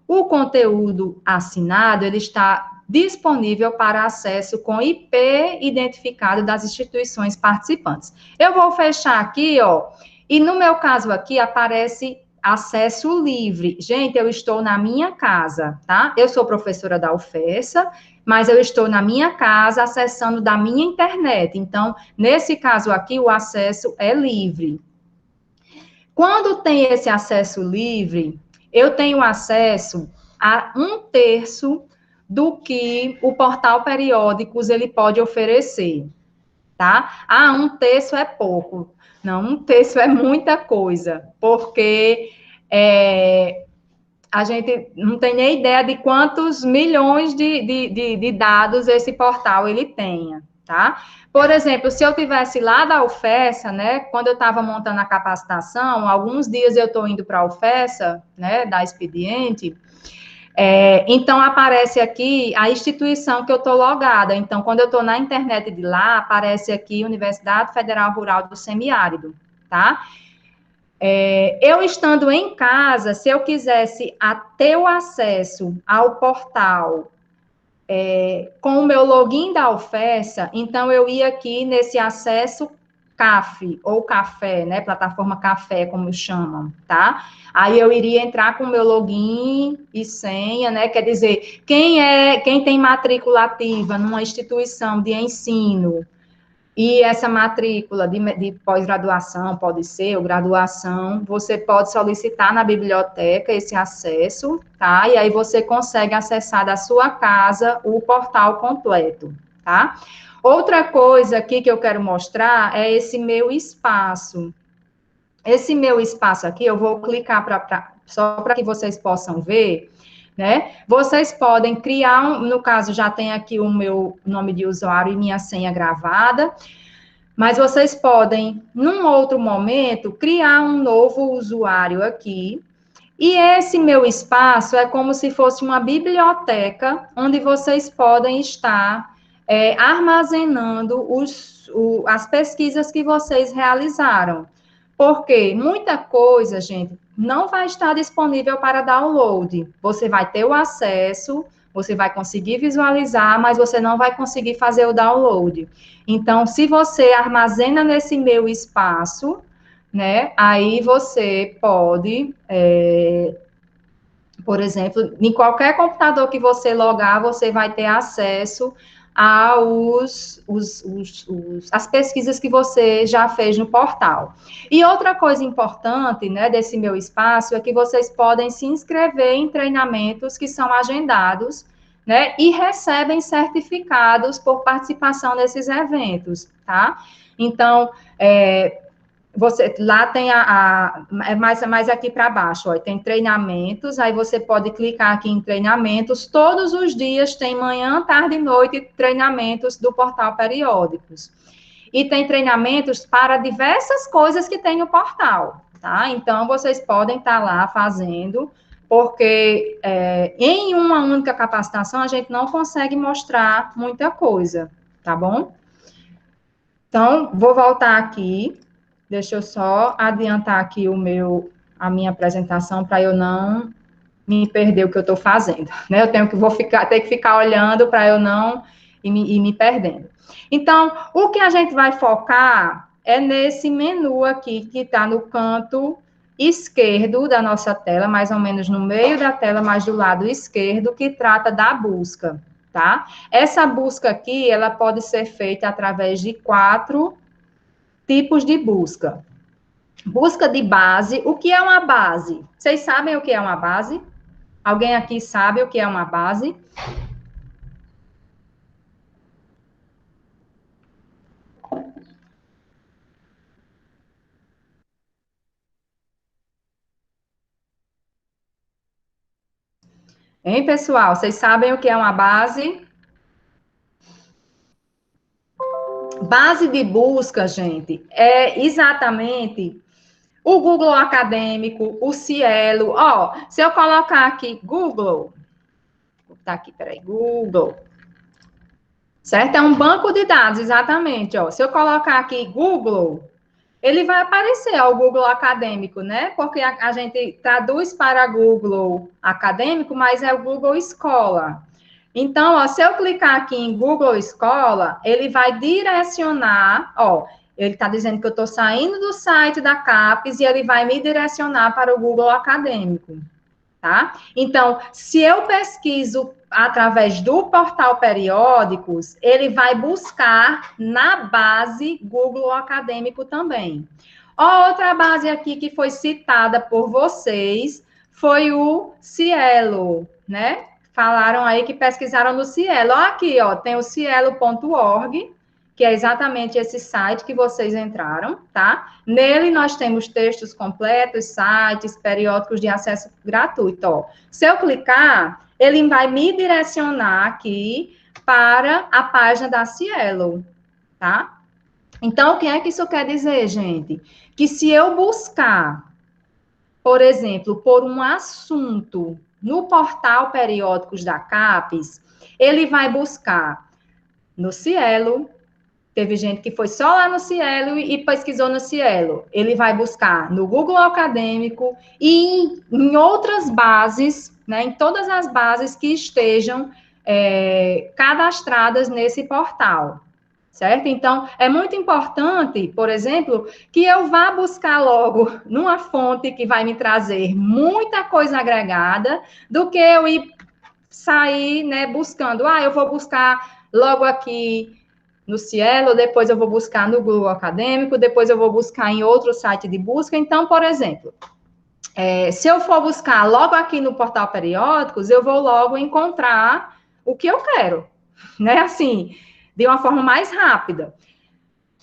O conteúdo assinado, ele está disponível para acesso com IP identificado das instituições participantes. Eu vou fechar aqui, ó, e no meu caso aqui aparece acesso livre. Gente, eu estou na minha casa, tá? Eu sou professora da UFESA, mas eu estou na minha casa acessando da minha internet. Então, nesse caso aqui, o acesso é livre. Quando tem esse acesso livre, eu tenho acesso a 1/3 do que o portal Periódicos ele pode oferecer, tá? 1/3 é pouco. Não, 1/3 é muita coisa, porque a gente não tem nem ideia de quantos milhões de dados esse portal ele tenha, tá? Por exemplo, se eu tivesse lá da UFESA, né, quando eu estava montando a capacitação, alguns dias eu estou indo para a UFESA, né, da Expediente, então aparece aqui a instituição que eu estou logada. Então, quando eu estou na internet de lá, aparece aqui Universidade Federal Rural do Semiárido, tá? Eu estando em casa, se eu quisesse ter o acesso ao portal com o meu login da UFESA, então eu ia aqui nesse acesso CAF, ou café, né, plataforma café, como chamam, tá? Aí eu iria entrar com o meu login e senha, né, quer dizer, quem tem matrícula ativa numa instituição de ensino, e essa matrícula de pós-graduação, pode ser, ou graduação, você pode solicitar na biblioteca esse acesso, tá? E aí você consegue acessar da sua casa o portal completo, tá? Outra coisa aqui que eu quero mostrar é esse meu espaço. Esse meu espaço aqui, eu vou clicar só para que vocês possam ver, né? Vocês podem criar, no caso, já tem aqui o meu nome de usuário e minha senha gravada, mas vocês podem, num outro momento, criar um novo usuário aqui, e esse meu espaço é como se fosse uma biblioteca, onde vocês podem estar armazenando as pesquisas que vocês realizaram. Porque muita coisa, gente, não vai estar disponível para download. Você vai ter o acesso, você vai conseguir visualizar, mas você não vai conseguir fazer o download. Então, se você armazena nesse meu espaço, né, aí você pode, por exemplo, em qualquer computador que você logar, você vai ter acesso as pesquisas que você já fez no portal. E outra coisa importante, né, desse meu espaço é que vocês podem se inscrever em treinamentos que são agendados, né, e recebem certificados por participação nesses eventos, tá? Então, você lá tem mais aqui para baixo, ó, tem treinamentos, aí você pode clicar aqui em treinamentos, todos os dias tem manhã, tarde e noite treinamentos do portal Periódicos. E tem treinamentos para diversas coisas que tem no portal, tá? Então, vocês podem estar lá fazendo, porque em uma única capacitação a gente não consegue mostrar muita coisa, tá bom? Então, vou voltar aqui. Deixa eu só adiantar aqui a minha apresentação para eu não me perder o que eu estou fazendo, né? Eu ter que ficar olhando para eu não ir me perdendo. Então, o que a gente vai focar é nesse menu aqui, que está no canto esquerdo da nossa tela, mais ou menos no meio da tela, mas do lado esquerdo, que trata da busca, tá? Essa busca aqui, ela pode ser feita através de 4 tipos de busca. Busca de base. O que é uma base? Vocês sabem o que é uma base? Alguém aqui sabe o que é uma base? Hein, pessoal? Vocês sabem o que é uma base? Base de busca, gente, é exatamente o Google Acadêmico, o Cielo. Ó, se eu colocar aqui Google, vou botar aqui, peraí, Google, certo? É um banco de dados, exatamente, ó. Se eu colocar aqui Google, ele vai aparecer, ó, o Google Acadêmico, né? Porque a gente traduz para Google Acadêmico, mas é o Google Escola. Então, ó, se eu clicar aqui em Google Escola, ele vai direcionar, ó, ele está dizendo que eu estou saindo do site da CAPES e ele vai me direcionar para o Google Acadêmico, tá? Então, se eu pesquiso através do portal Periódicos, ele vai buscar na base Google Acadêmico também. Outra base aqui que foi citada por vocês foi o Cielo, né? Falaram aí que pesquisaram no Cielo. Ó, aqui, ó, tem o cielo.org, que é exatamente esse site que vocês entraram, tá? Nele nós temos textos completos, sites, periódicos de acesso gratuito, ó. Se eu clicar, ele vai me direcionar aqui para a página da Cielo, tá? Então, o que é que isso quer dizer, gente? Que se eu buscar, por exemplo, por um assunto no portal Periódicos da CAPES, ele vai buscar no Cielo. Teve gente que foi só lá no Cielo e pesquisou no Cielo. Ele vai buscar no Google Acadêmico e em outras bases, né, em todas as bases que estejam cadastradas nesse portal, certo? Então, é muito importante, por exemplo, que eu vá buscar logo numa fonte que vai me trazer muita coisa agregada, do que eu ir sair, né, buscando. Eu vou buscar logo aqui no Cielo, depois eu vou buscar no Google Acadêmico, depois eu vou buscar em outro site de busca. Então, por exemplo, se eu for buscar logo aqui no portal Periódicos, eu vou logo encontrar o que eu quero, né? Assim, de uma forma mais rápida.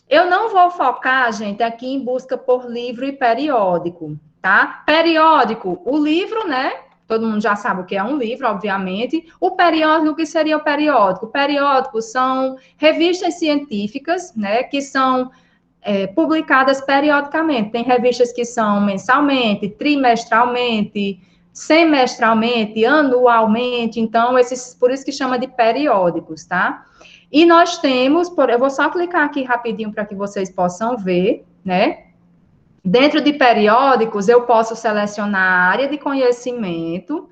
Eu não vou focar, gente, aqui em busca por livro e periódico, tá? Periódico, o livro, né? Todo mundo já sabe o que é um livro, obviamente. O periódico, o que seria o periódico? Periódicos são revistas científicas, né? Que são publicadas periodicamente. Tem revistas que são mensalmente, trimestralmente, semestralmente, anualmente. Então, por isso que chama de periódicos, tá? E nós temos, eu vou só clicar aqui rapidinho para que vocês possam ver, né? Dentro de periódicos, eu posso selecionar a área de conhecimento.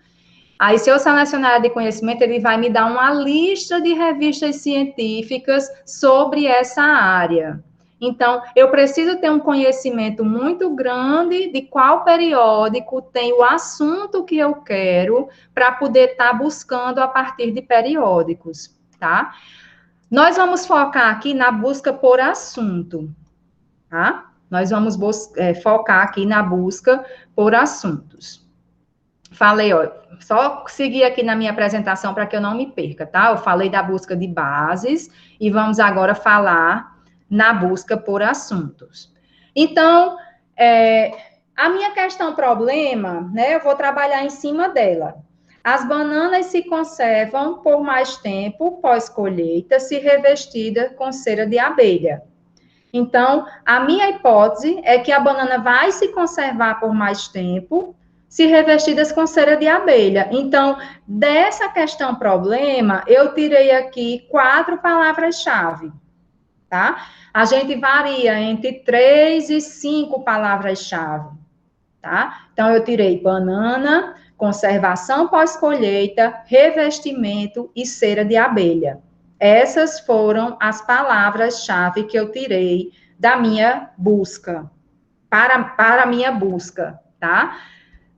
Aí, se eu selecionar a área de conhecimento, ele vai me dar uma lista de revistas científicas sobre essa área. Então, eu preciso ter um conhecimento muito grande de qual periódico tem o assunto que eu quero para poder estar buscando a partir de periódicos, tá? Nós vamos focar aqui na busca por assunto, tá? Nós vamos focar aqui na busca por assuntos. Falei, ó, só seguir aqui na minha apresentação para que eu não me perca, tá? Eu falei da busca de bases e vamos agora falar na busca por assuntos. Então, a minha questão problema, né, eu vou trabalhar em cima dela. As bananas se conservam por mais tempo pós-colheita, se revestida com cera de abelha. Então, a minha hipótese é que a banana vai se conservar por mais tempo, se revestidas com cera de abelha. Então, dessa questão problema, eu tirei aqui 4 palavras-chave, tá? A gente varia entre 3 e 5 palavras-chave, tá? Então, eu tirei banana, conservação pós-colheita, revestimento e cera de abelha. Essas foram as palavras-chave que eu tirei da minha busca, para a minha busca, tá?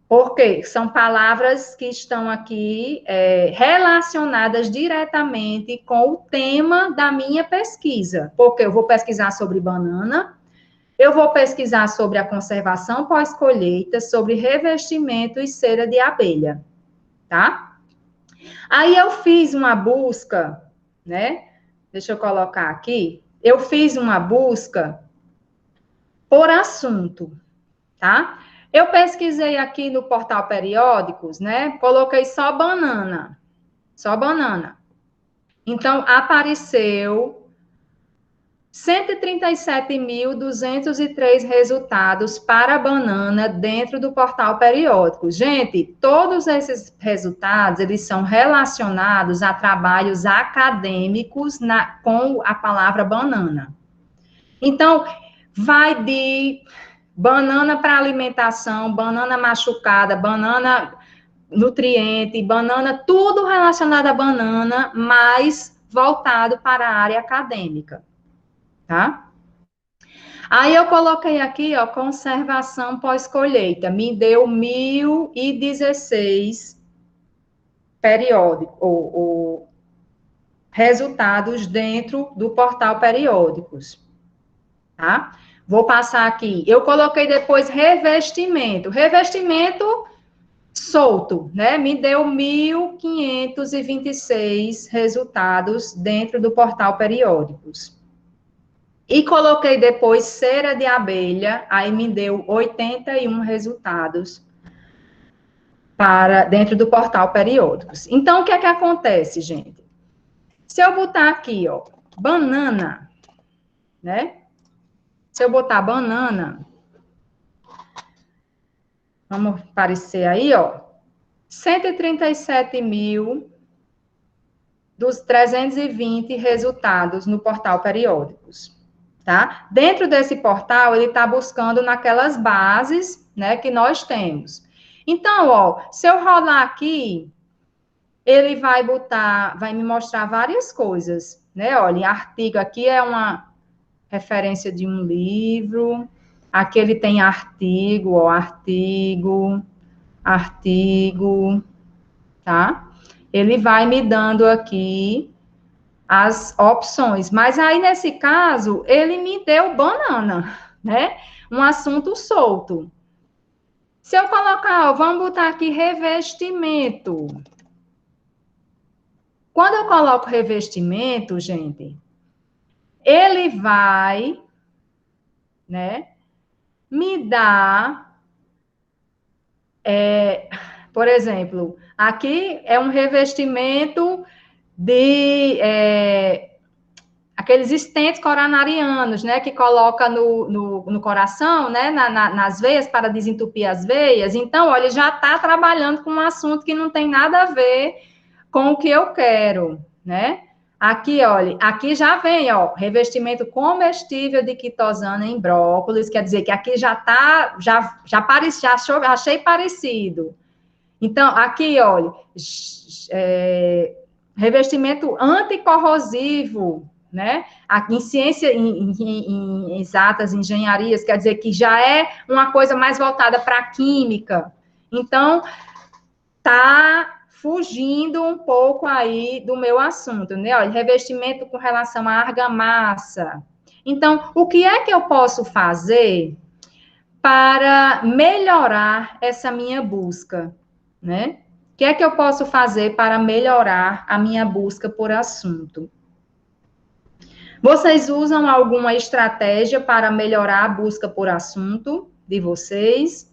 Porque são palavras que estão aqui relacionadas diretamente com o tema da minha pesquisa. Porque eu vou pesquisar sobre banana, eu vou pesquisar sobre a conservação pós-colheita, sobre revestimento e cera de abelha, tá? Aí eu fiz uma busca, né? Deixa eu colocar aqui. Eu fiz uma busca por assunto, tá? Eu pesquisei aqui no portal Periódicos, né? Coloquei só banana. Só banana. Então, apareceu 137.203 resultados para banana dentro do portal Periódicos. Gente, todos esses resultados, eles são relacionados a trabalhos acadêmicos com a palavra banana. Então, vai de banana para alimentação, banana machucada, banana nutriente, banana, tudo relacionado à banana, mas voltado para a área acadêmica, tá? Aí eu coloquei aqui, ó, conservação pós-colheita, me deu 1.016 periódicos, ou resultados dentro do portal Periódicos, tá? Vou passar aqui. Eu coloquei depois revestimento. Revestimento solto, né? Me deu 1.526 resultados dentro do portal Periódicos. E coloquei depois cera de abelha, aí me deu 81 resultados para dentro do portal Periódicos. Então, o que é que acontece, gente? Se eu botar aqui, ó, banana, né? Se eu botar banana, vamos aparecer aí, ó, 137 mil dos 320 resultados no portal Periódicos, tá? Dentro desse portal, ele está buscando naquelas bases, né, que nós temos. Então, ó, se eu rolar aqui, ele vai me mostrar várias coisas, né? Olha, artigo aqui é uma referência de um livro, aqui ele tem artigo, ó, artigo, tá? Ele vai me dando aqui as opções, mas aí, nesse caso, ele me deu banana, né? Um assunto solto. Se eu colocar, ó, vamos botar aqui revestimento. Quando eu coloco revestimento, gente, ele vai, né, me dar, por exemplo, aqui é um revestimento de aqueles estentes coronarianos, né, que coloca no coração, né, nas veias, para desentupir as veias. Então, olha, já está trabalhando com um assunto que não tem nada a ver com o que eu quero, né? Aqui, olha, aqui já vem, ó, revestimento comestível de quitosana em brócolis, quer dizer que aqui já tá, já achei parecido. Então, aqui, olha, revestimento anticorrosivo, né? Aqui em ciência, em exatas, engenharias, quer dizer que já é uma coisa mais voltada para a química. Então, tá fugindo um pouco aí do meu assunto, né? Olha, revestimento com relação à argamassa. Então, o que é que eu posso fazer para melhorar essa minha busca, né? O que é que eu posso fazer para melhorar a minha busca por assunto? Vocês usam alguma estratégia para melhorar a busca por assunto de vocês?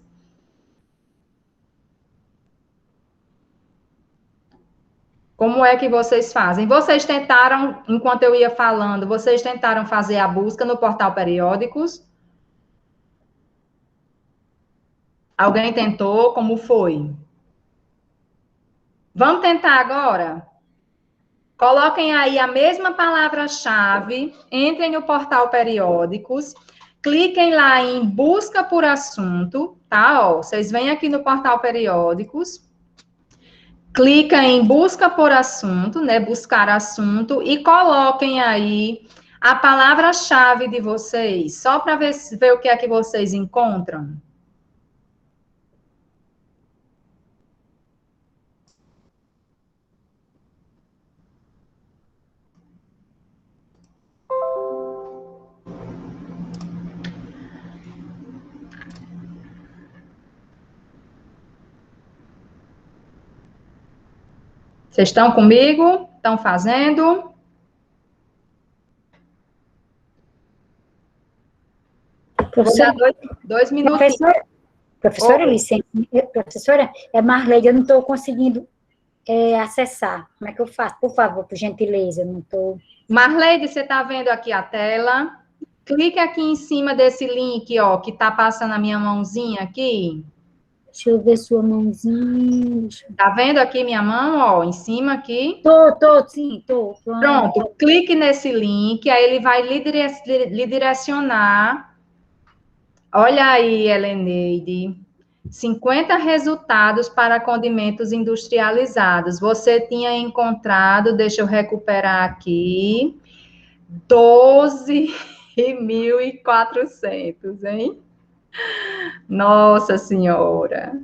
Como é que vocês fazem? Vocês tentaram, enquanto eu ia falando, vocês tentaram fazer a busca no portal Periódicos? Alguém tentou? Como foi? Vamos tentar agora? Coloquem aí a mesma palavra-chave, entrem no portal Periódicos, cliquem lá em busca por assunto, tá? Ó, vocês vêm aqui no portal Periódicos, clica em busca por assunto, né? Buscar assunto e coloquem aí a palavra-chave de vocês, só para ver o que é que vocês encontram. Vocês estão comigo? Estão fazendo? Professora, Vou dar 2 minutos. Professora, licença. Professora, é Marleide, eu não estou conseguindo acessar. Como é que eu faço? Por favor, por gentileza, eu não estou... Marleide, você está vendo aqui a tela? Clique aqui em cima desse link, ó, que está passando a minha mãozinha aqui. Deixa eu ver sua mãozinha. Tá vendo aqui minha mão, ó, em cima aqui? Sim, tô. Pronto, clique nesse link, aí ele vai lhe direcionar. Olha aí, Heleneide. 50 resultados para condimentos industrializados. Você tinha encontrado, deixa eu recuperar aqui, 12.400, hein? Nossa Senhora.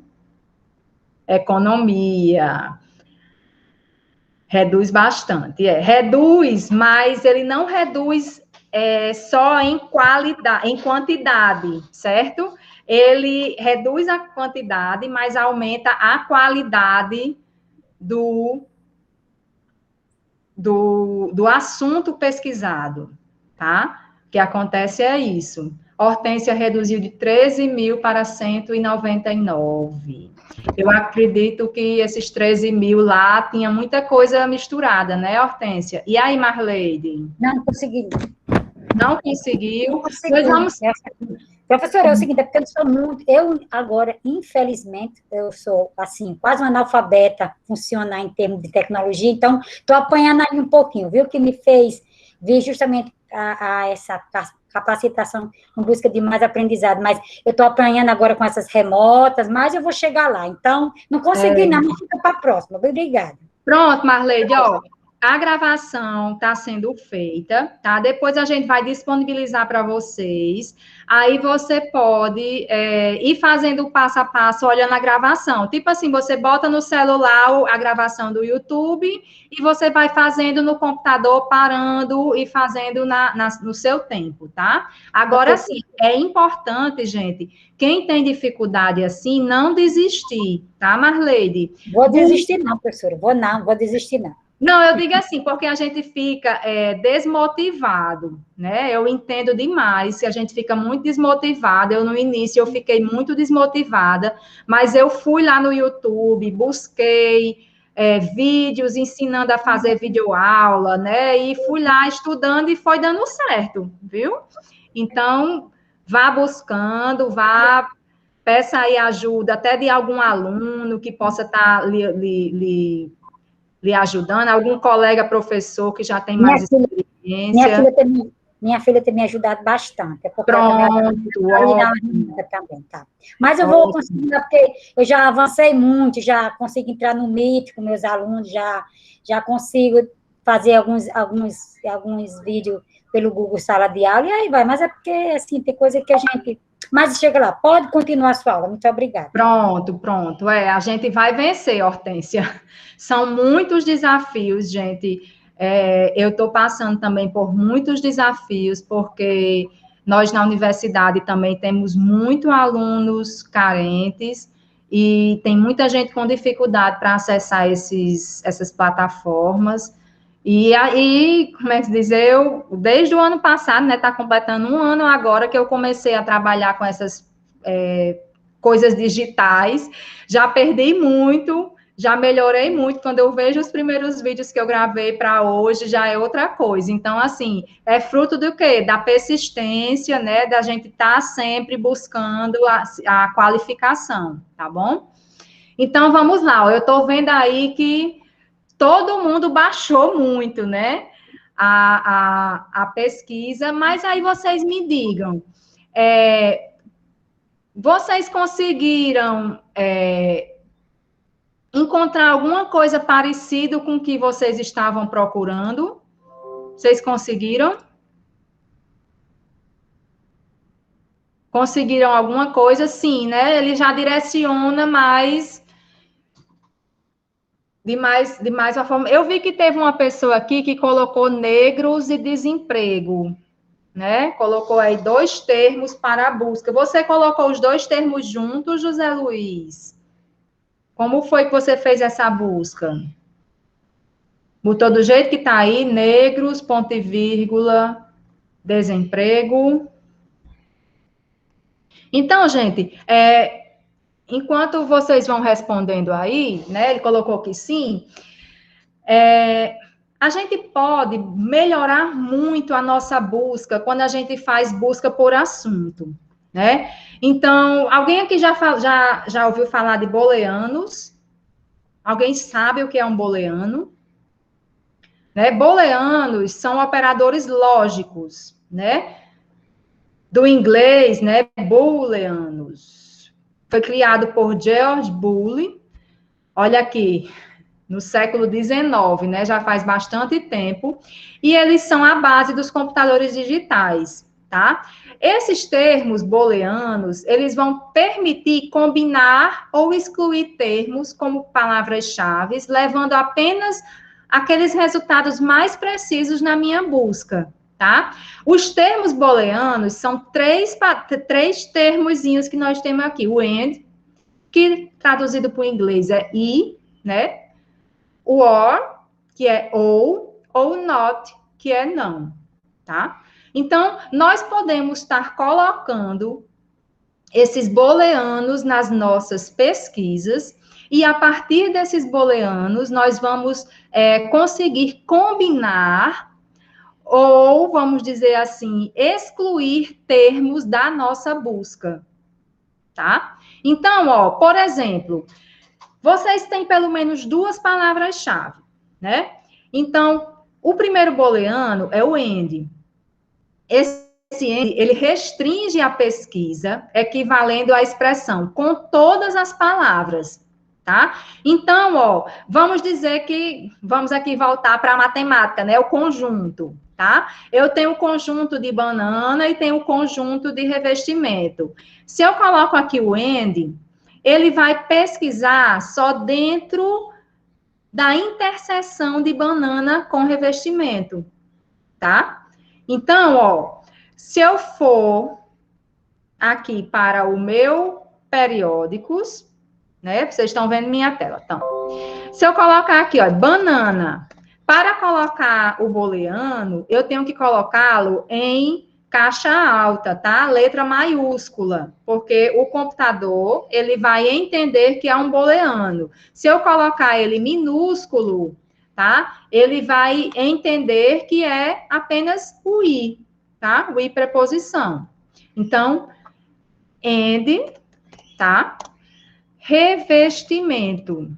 Economia. Reduz bastante, reduz, mas ele não reduz só em qualidade, em quantidade, certo? Ele reduz a quantidade, mas aumenta a qualidade do assunto pesquisado, tá? O que acontece é isso. Hortência reduziu de 13 mil para 199. Eu acredito que esses 13 mil lá tinha muita coisa misturada, né, Hortência? E aí, Marleide? Não consegui. Não conseguiu? Não consegui. Nós vamos... Professora, é o seguinte, é porque eu sou muito... Eu, agora, infelizmente, eu sou, assim, quase uma analfabeta funcionar em termos de tecnologia, então, estou apanhando ali um pouquinho, viu? O que me fez vir justamente a essa capacitação em busca de mais aprendizado, mas eu estou apanhando agora com essas remotas, mas eu vou chegar lá. Então, não consegui não, mas fica para a próxima. Obrigada. Pronto, Marleide, ó, a gravação está sendo feita, tá? Depois a gente vai disponibilizar para vocês. Aí você pode ir fazendo o passo a passo, olhando a gravação. Tipo assim, você bota no celular a gravação do YouTube e você vai fazendo no computador, parando e fazendo no seu tempo, tá? Agora, sim, é importante, gente, quem tem dificuldade assim, não desistir, tá, Marleide? Vou desistir não, professora. Vou desistir não. Não, eu digo assim, porque a gente fica desmotivado, né? Eu entendo demais que a gente fica muito desmotivado. No início, eu fiquei muito desmotivada, mas eu fui lá no YouTube, busquei vídeos ensinando a fazer videoaula, né? E fui lá estudando e foi dando certo, viu? Então, vá buscando, peça aí ajuda até de algum aluno que possa estar lhe ajudando, algum colega professor que já tem mais experiência. Minha filha tem me ajudado bastante. É porque Pronto, também, tá? Mas eu vou conseguir, porque eu já avancei muito, já consigo entrar no Meet com meus alunos, já consigo fazer alguns vídeos pelo Google Sala de Aula, e aí vai. Mas é porque, assim, tem coisa que a gente... Mas chega lá, pode continuar a sua aula. Muito obrigada. Pronto. A gente vai vencer, Hortência. São muitos desafios, gente. Eu estou passando também por muitos desafios, porque nós na universidade também temos muitos alunos carentes e tem muita gente com dificuldade para acessar essas plataformas. E aí, como é que se diz, desde o ano passado, né, está completando um ano agora que eu comecei a trabalhar com essas coisas digitais, já perdi muito, já melhorei muito, quando eu vejo os primeiros vídeos que eu gravei para hoje, já é outra coisa. Então, assim, é fruto do quê? Da persistência, né, da gente estar sempre buscando a qualificação, tá bom? Então, vamos lá, eu estou vendo aí que todo mundo baixou muito, né, a pesquisa, mas aí vocês me digam, vocês conseguiram encontrar alguma coisa parecida com o que vocês estavam procurando? Vocês conseguiram? Conseguiram alguma coisa? Sim, né? Ele já direciona mais... De mais uma forma. Eu vi que teve uma pessoa aqui que colocou negros e desemprego, né? Colocou aí 2 termos para a busca. Você colocou os 2 termos juntos, José Luiz? Como foi que você fez essa busca? Botou do jeito que tá aí, negros, ponto e vírgula, desemprego. Então, gente, enquanto vocês vão respondendo aí, né, ele colocou que sim, a gente pode melhorar muito a nossa busca quando a gente faz busca por assunto, né? Então, alguém aqui já ouviu falar de booleanos? Alguém sabe o que é um booleano? Né? Booleanos são operadores lógicos, né? Do inglês, né? Booleanos. Foi criado por George Boole. Olha aqui, no século XIX, né? Já faz bastante tempo. E eles são a base dos computadores digitais, tá? Esses termos booleanos, eles vão permitir combinar ou excluir termos como palavras-chave, levando apenas aqueles resultados mais precisos na minha busca, tá? Os termos booleanos são três termozinhos que nós temos aqui. O and, que traduzido para o inglês é e, né? O or, que é ou not, que é não, tá? Então, nós podemos estar colocando esses booleanos nas nossas pesquisas e, a partir desses booleanos, nós vamos conseguir combinar ou, vamos dizer assim, excluir termos da nossa busca, tá? Então, ó, por exemplo, vocês têm pelo menos 2 palavras-chave, né? Então, o primeiro booleano é o AND. Esse AND, ele restringe a pesquisa, equivalendo à expressão com todas as palavras, tá? Então, ó, vamos dizer que, vamos aqui voltar para a matemática, né? O conjunto, tá? Eu tenho o conjunto de banana e tenho o conjunto de revestimento. Se eu coloco aqui o AND, ele vai pesquisar só dentro da interseção de banana com revestimento, tá? Então, ó, se eu for aqui para o meu periódicos, né? Vocês estão vendo minha tela, então. Se eu colocar aqui, ó, banana, para colocar o booleano, eu tenho que colocá-lo em caixa alta, tá? Letra maiúscula, porque o computador, ele vai entender que é um booleano. Se eu colocar ele minúsculo, tá? Ele vai entender que é apenas o i, tá? O i preposição. Então, and, tá? Revestimento.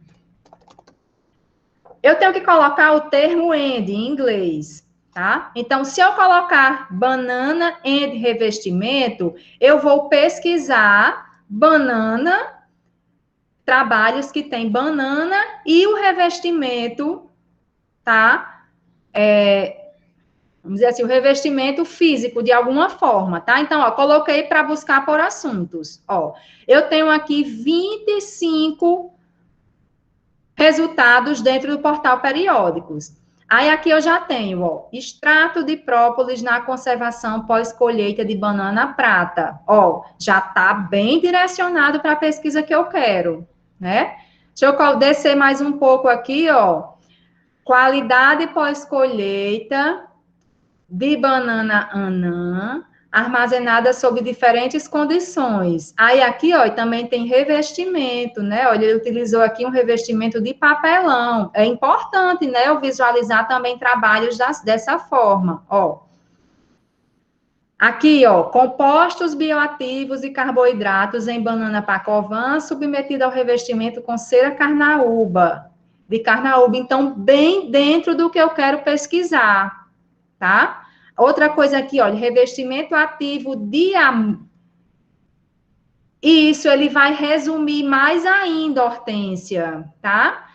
Eu tenho que colocar o termo and em inglês, tá? Então, se eu colocar banana and revestimento, eu vou pesquisar banana, trabalhos que tem banana e o revestimento, tá? Vamos dizer assim, o revestimento físico de alguma forma, tá? Então, ó, coloquei para buscar por assuntos. Ó, eu tenho aqui 25 resultados dentro do portal Periódicos. Aí aqui eu já tenho, ó, extrato de própolis na conservação pós-colheita de banana prata. Ó, já tá bem direcionado para a pesquisa que eu quero, né? Deixa eu descer mais um pouco aqui, ó. Qualidade pós-colheita de banana anã, armazenada sob diferentes condições. Aí aqui, ó, também tem revestimento, né? Olha, ele utilizou aqui um revestimento de papelão. É importante, né, eu visualizar também trabalhos dessa forma, ó. Aqui, ó, compostos bioativos e carboidratos em banana pacovan submetida ao revestimento com cera carnaúba, de carnaúba. Então, bem dentro do que eu quero pesquisar, tá? Outra coisa aqui, olha, revestimento ativo de isso, ele vai resumir mais ainda, Hortência, tá?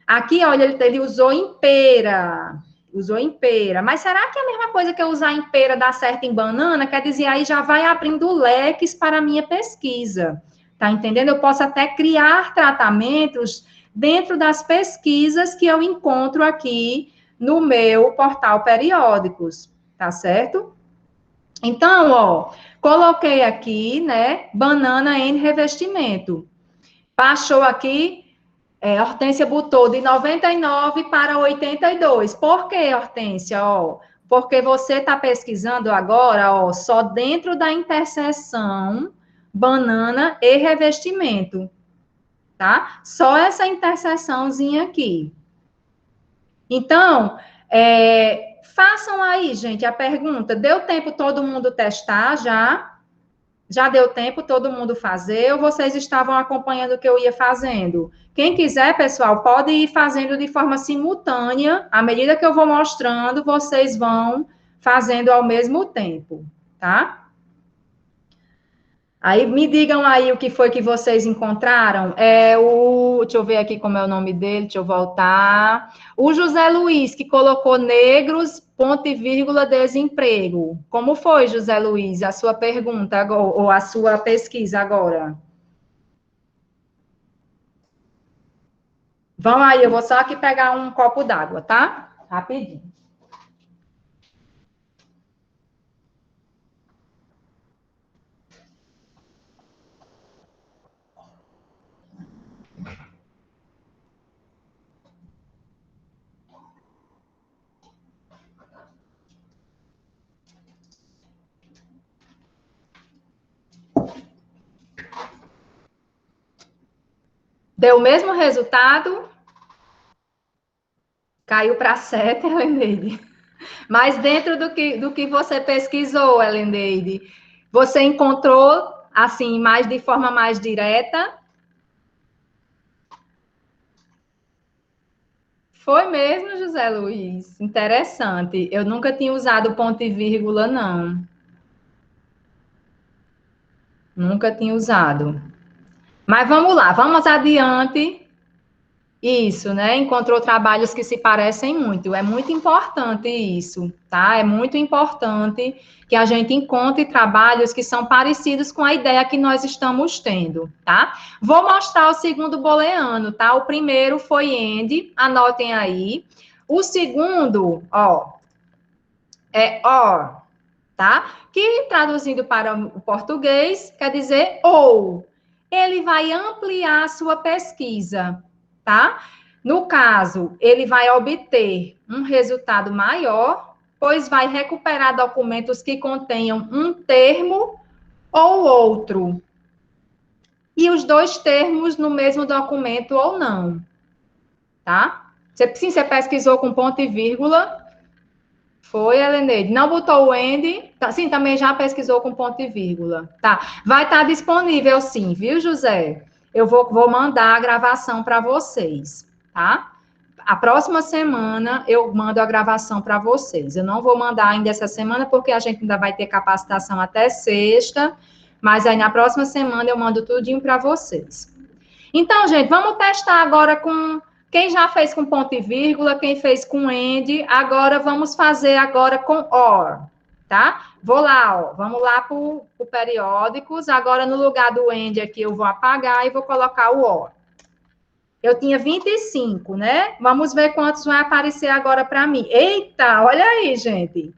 Aqui, olha, ele usou impera, mas será que é a mesma coisa que eu usar impera dá certo em banana? Quer dizer, aí já vai abrindo leques para a minha pesquisa, tá entendendo? Eu posso até criar tratamentos dentro das pesquisas que eu encontro aqui no meu portal Periódicos. Tá certo? Então, ó, coloquei aqui, né, banana em revestimento. Baixou aqui Hortência botou de 99 para 82. Por que, Hortência? Ó, porque você está pesquisando agora, ó, só dentro da interseção banana e revestimento, tá? Só essa interseçãozinha aqui. Então, façam aí, gente, a pergunta. Deu tempo todo mundo testar já? Já deu tempo todo mundo fazer ou vocês estavam acompanhando o que eu ia fazendo? Quem quiser, pessoal, pode ir fazendo de forma simultânea. À medida que eu vou mostrando, vocês vão fazendo ao mesmo tempo, tá? Aí me digam aí o que foi que vocês encontraram. Deixa eu ver aqui como é o nome dele, deixa eu voltar. O José Luiz, que colocou negros, ponto e vírgula, desemprego. Como foi, José Luiz, a sua pergunta ou a sua pesquisa agora? Vão aí, eu vou só aqui pegar um copo d'água, tá? Rapidinho. Deu o mesmo resultado? Caiu para 7, Heleneide. Mas dentro do que você pesquisou, Heleneide, você encontrou, assim, mais de forma mais direta? Foi mesmo, José Luiz. Interessante. Eu nunca tinha usado ponto e vírgula, não. Nunca tinha usado. Mas vamos lá, vamos adiante. Isso, né? Encontrou trabalhos que se parecem muito. É muito importante isso, tá? É muito importante que a gente encontre trabalhos que são parecidos com a ideia que nós estamos tendo, tá? Vou mostrar o segundo booleano, tá? O primeiro foi and, anotem aí. O segundo, ó, é or, tá? Que traduzindo para o português quer dizer ou. Ele vai ampliar a sua pesquisa, tá? No caso, ele vai obter um resultado maior, pois vai recuperar documentos que contenham um termo ou outro. E os dois termos no mesmo documento ou não, tá? Sim, você pesquisou com ponto e vírgula. Foi, Heleneide. Não botou o end? Sim, também já pesquisou com ponto e vírgula. Tá. Vai estar disponível, sim, viu, José? Eu vou mandar a gravação para vocês, tá? A próxima semana eu mando a gravação para vocês. Eu não vou mandar ainda essa semana, porque a gente ainda vai ter capacitação até sexta, mas aí na próxima semana eu mando tudinho para vocês. Então, gente, vamos testar agora com quem já fez com ponto e vírgula, quem fez com end, agora vamos fazer agora com or, tá? Vou lá, ó, vamos lá para o periódicos, agora no lugar do end aqui eu vou apagar e vou colocar o or. Eu tinha 25, né? Vamos ver quantos vai aparecer agora para mim. Eita, olha aí, gente.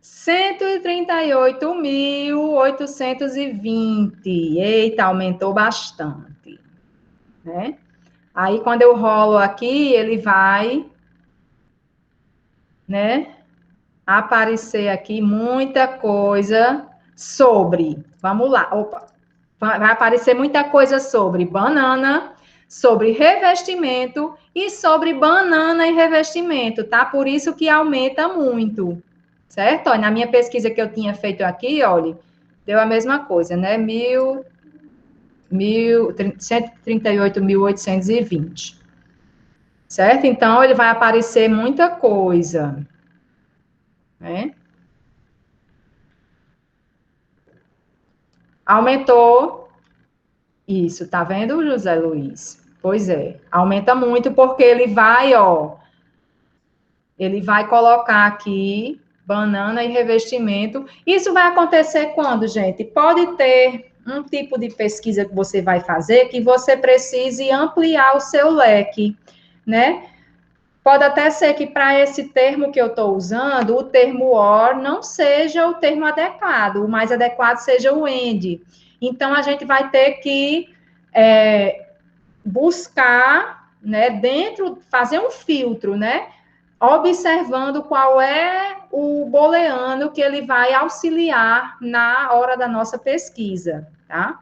138.820. Eita, aumentou bastante, né? Aí, quando eu rolo aqui, ele vai, né, aparecer aqui muita coisa sobre, vamos lá, opa, vai aparecer muita coisa sobre banana, sobre revestimento e sobre banana e revestimento, tá? Por isso que aumenta muito, certo? Olha, na minha pesquisa que eu tinha feito aqui, olha, deu a mesma coisa, né? 138.820. Certo? Então, ele vai aparecer muita coisa, né? Aumentou. Isso, tá vendo, José Luiz? Pois é, aumenta muito porque ele vai, ó, ele vai colocar aqui banana e revestimento. Isso vai acontecer quando, gente? Pode ter um tipo de pesquisa que você vai fazer que você precise ampliar o seu leque, né? Pode até ser que para esse termo que eu estou usando, o termo or não seja o termo adequado, o mais adequado seja o end. Então, a gente vai ter que buscar, né, fazer um filtro, né, observando qual é o booleano que ele vai auxiliar na hora da nossa pesquisa, tá?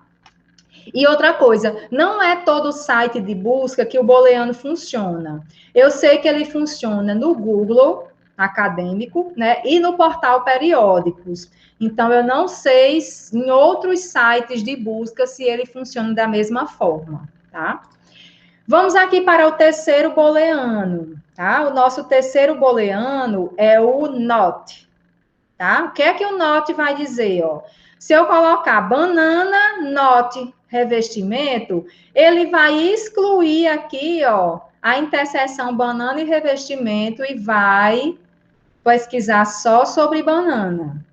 E outra coisa, não é todo site de busca que o booleano funciona. Eu sei que ele funciona no Google acadêmico, né, e no portal Periódicos. Então, eu não sei em outros sites de busca se ele funciona da mesma forma, tá? Vamos aqui para o terceiro booleano, tá? O nosso terceiro booleano é o NOT, tá? O que é que o NOT vai dizer, ó? Se eu colocar banana, NOT, revestimento, ele vai excluir aqui, ó, a interseção banana e revestimento e vai pesquisar só sobre banana,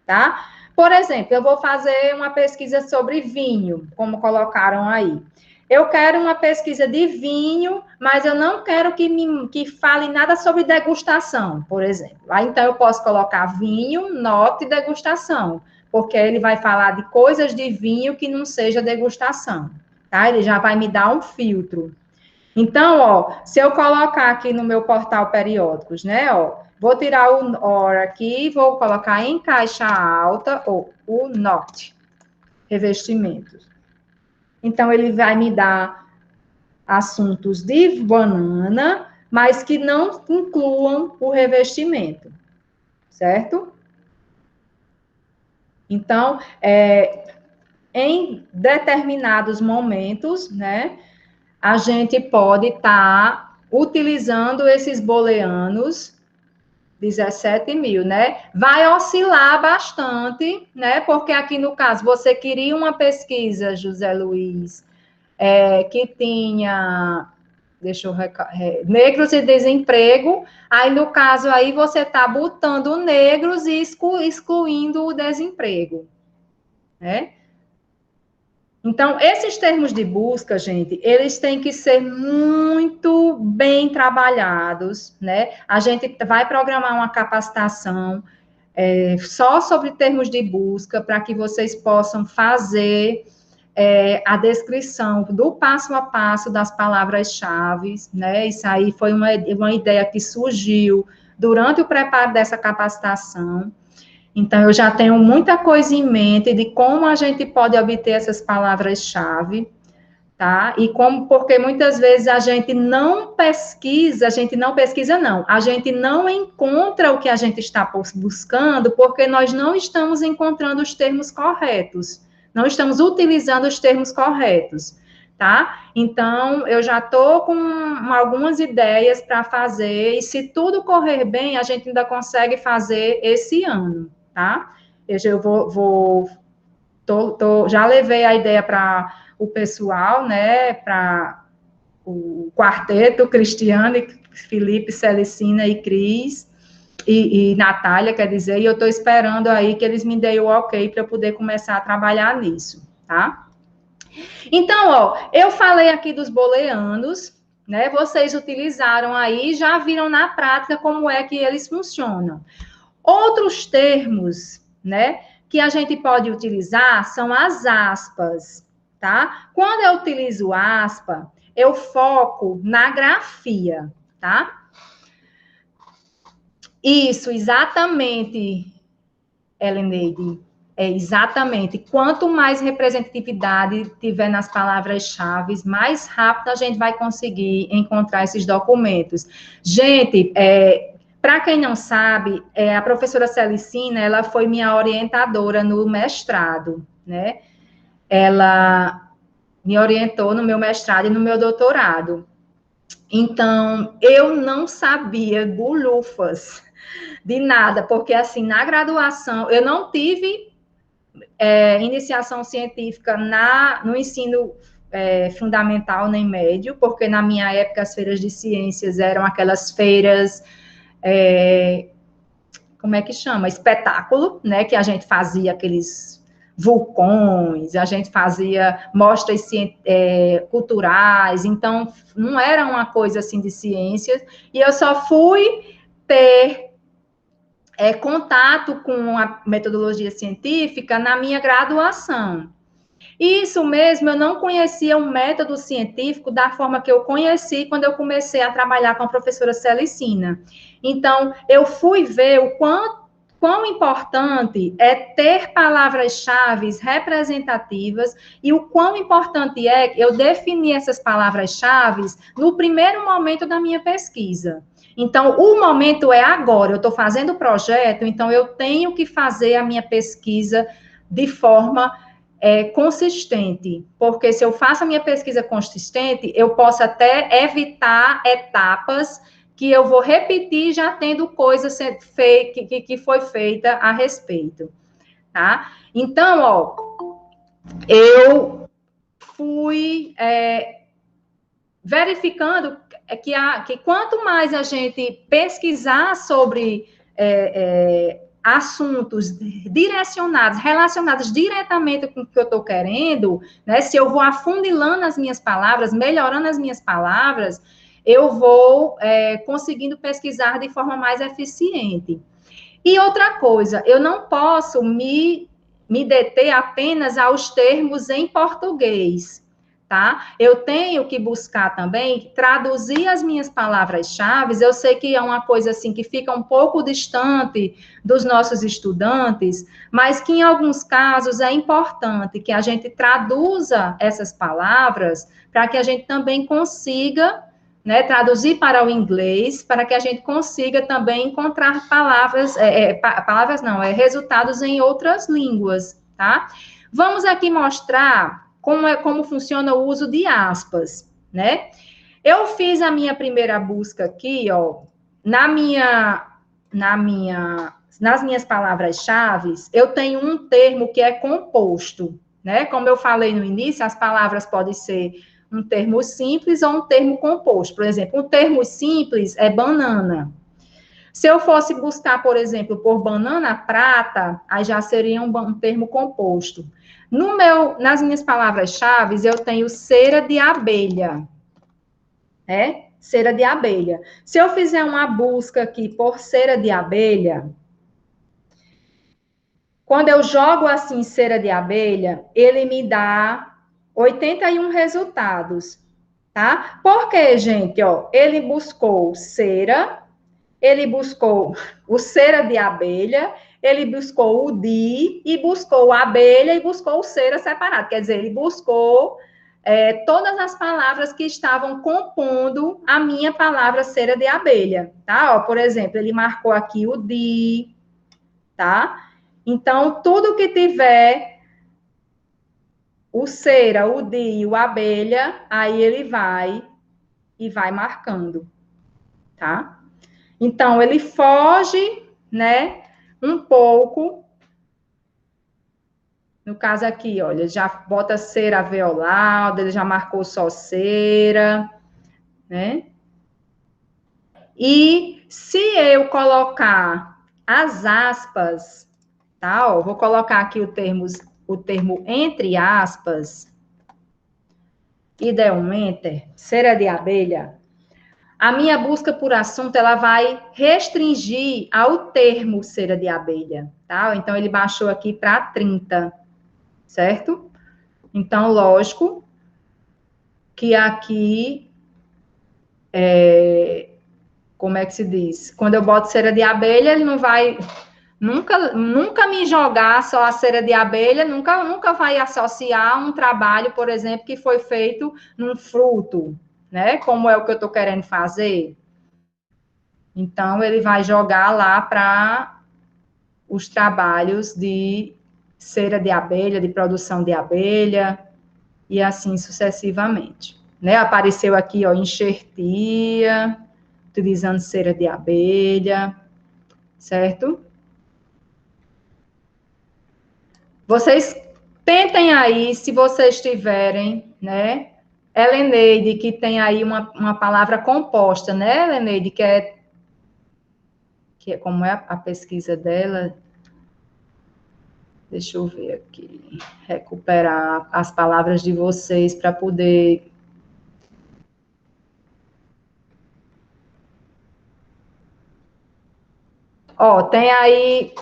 tá? Por exemplo, eu vou fazer uma pesquisa sobre vinho, como colocaram aí. Eu quero uma pesquisa de vinho, mas eu não quero que fale nada sobre degustação, por exemplo. Aí, então, eu posso colocar vinho, nota e degustação, porque ele vai falar de coisas de vinho que não seja degustação, tá? Ele já vai me dar um filtro. Então, ó, se eu colocar aqui no meu portal Periódicos, né, ó, vou tirar o OR aqui e vou colocar em caixa alta, ou o NOT, revestimentos. Então, ele vai me dar assuntos de banana, mas que não incluam o revestimento, certo? Então, em determinados momentos, né, a gente pode estar utilizando esses booleanos 17.000, né? Vai oscilar bastante, né? Porque aqui no caso, você queria uma pesquisa, José Luiz, que tinha, deixa eu negros e desemprego, aí no caso aí você está botando negros e excluindo o desemprego, né? Então, esses termos de busca, gente, eles têm que ser muito bem trabalhados, né? A gente vai programar uma capacitação só sobre termos de busca, para que vocês possam fazer a descrição do passo a passo das palavras-chave, né? Isso aí foi uma ideia que surgiu durante o preparo dessa capacitação. Então, eu já tenho muita coisa em mente de como a gente pode obter essas palavras-chave, tá? E porque muitas vezes a gente não encontra o que a gente está buscando, porque nós não estamos encontrando os termos corretos, não estamos utilizando os termos corretos, tá? Então, eu já estou com algumas ideias para fazer, e se tudo correr bem, a gente ainda consegue fazer esse ano, tá? Eu já levei a ideia para o pessoal, né, para o quarteto, Cristiane, Felipe, Celicina e Cris, e Natália, quer dizer, e eu estou esperando aí que eles me deem o ok para eu poder começar a trabalhar nisso, tá? Então, ó, eu falei aqui dos booleanos, né, vocês utilizaram aí, já viram na prática como é que eles funcionam. Outros termos, né, que a gente pode utilizar são as aspas, tá? Quando eu utilizo aspa, eu foco na grafia, tá? Isso, exatamente, Heleneide. Exatamente. Quanto mais representatividade tiver nas palavras-chave, mais rápido a gente vai conseguir encontrar esses documentos. Gente, para quem não sabe, a professora Celicina, ela foi minha orientadora no mestrado, né? Ela me orientou no meu mestrado e no meu doutorado. Então, eu não sabia bolhufas de nada, porque, assim, na graduação, eu não tive iniciação científica no ensino fundamental nem médio, porque na minha época as feiras de ciências eram aquelas feiras, como é que chama? Espetáculo, né? Que a gente fazia aqueles vulcões, a gente fazia mostras culturais, então não era uma coisa assim de ciências, e eu só fui ter contato com a metodologia científica na minha graduação. Isso mesmo, eu não conhecia o método científico da forma que eu conheci quando eu comecei a trabalhar com a professora Celicina. Então, eu fui ver o quão importante é ter palavras-chave representativas e o quão importante é eu definir essas palavras-chave no primeiro momento da minha pesquisa. Então, o momento é agora, eu estou fazendo o projeto, então eu tenho que fazer a minha pesquisa de forma consistente, porque se eu faço a minha pesquisa consistente, eu posso até evitar etapas que eu vou repetir já tendo coisa que foi feita a respeito, tá? Então, ó, eu fui verificando que quanto mais a gente pesquisar sobre assuntos direcionados, relacionados diretamente com o que eu estou querendo, né? Se eu vou afundilando as minhas palavras, melhorando as minhas palavras, eu vou conseguindo pesquisar de forma mais eficiente. E outra coisa, eu não posso me deter apenas aos termos em português, tá? Eu tenho que buscar também traduzir as minhas palavras-chave. Eu sei que é uma coisa assim que fica um pouco distante dos nossos estudantes, mas que em alguns casos é importante que a gente traduza essas palavras para que a gente também consiga, né, traduzir para o inglês, para que a gente consiga também encontrar resultados em outras línguas, tá? Vamos aqui mostrar como funciona o uso de aspas, né? Eu fiz a minha primeira busca aqui, ó, nas minhas palavras-chave, eu tenho um termo que é composto, né? Como eu falei no início, as palavras podem ser um termo simples ou um termo composto. Por exemplo, um termo simples é banana. Se eu fosse buscar, por exemplo, por banana prata, aí já seria um termo composto. Nas minhas palavras-chave, eu tenho cera de abelha. Cera de abelha. Se eu fizer uma busca aqui por cera de abelha, quando eu jogo assim cera de abelha, ele me dá 81 resultados, tá? Porque, gente, ó, ele buscou cera, ele buscou o cera de abelha, ele buscou o di, e buscou a abelha, e buscou o cera separado. Quer dizer, ele buscou todas as palavras que estavam compondo a minha palavra cera de abelha, tá? Ó, por exemplo, ele marcou aqui o di, tá? Então, tudo que tiver o cera, o di, o abelha, aí ele vai e vai marcando, tá? Então, ele foge, né, um pouco. No caso aqui, olha, já bota cera alveolar, ele já marcou só cera, né? E se eu colocar as aspas, tá? Ó, vou colocar aqui o termo entre aspas, e der um enter, cera de abelha, a minha busca por assunto, ela vai restringir ao termo cera de abelha, tá? Então, ele baixou aqui para 30, certo? Então, lógico que aqui, como é que se diz? Quando eu boto cera de abelha, ele não vai nunca me jogar só a cera de abelha, nunca vai associar um trabalho, por exemplo, que foi feito num fruto, né? Como é o que eu estou querendo fazer. Então, ele vai jogar lá para os trabalhos de cera de abelha, de produção de abelha, e assim sucessivamente. Né? Apareceu aqui, ó, enxertia, utilizando cera de abelha, certo? Vocês tentem aí, se vocês tiverem, né? Heleneide, que tem aí uma palavra composta, né, Heleneide, que é como é a pesquisa dela. Deixa eu ver aqui, recuperar as palavras de vocês para poder. Ó, tem aí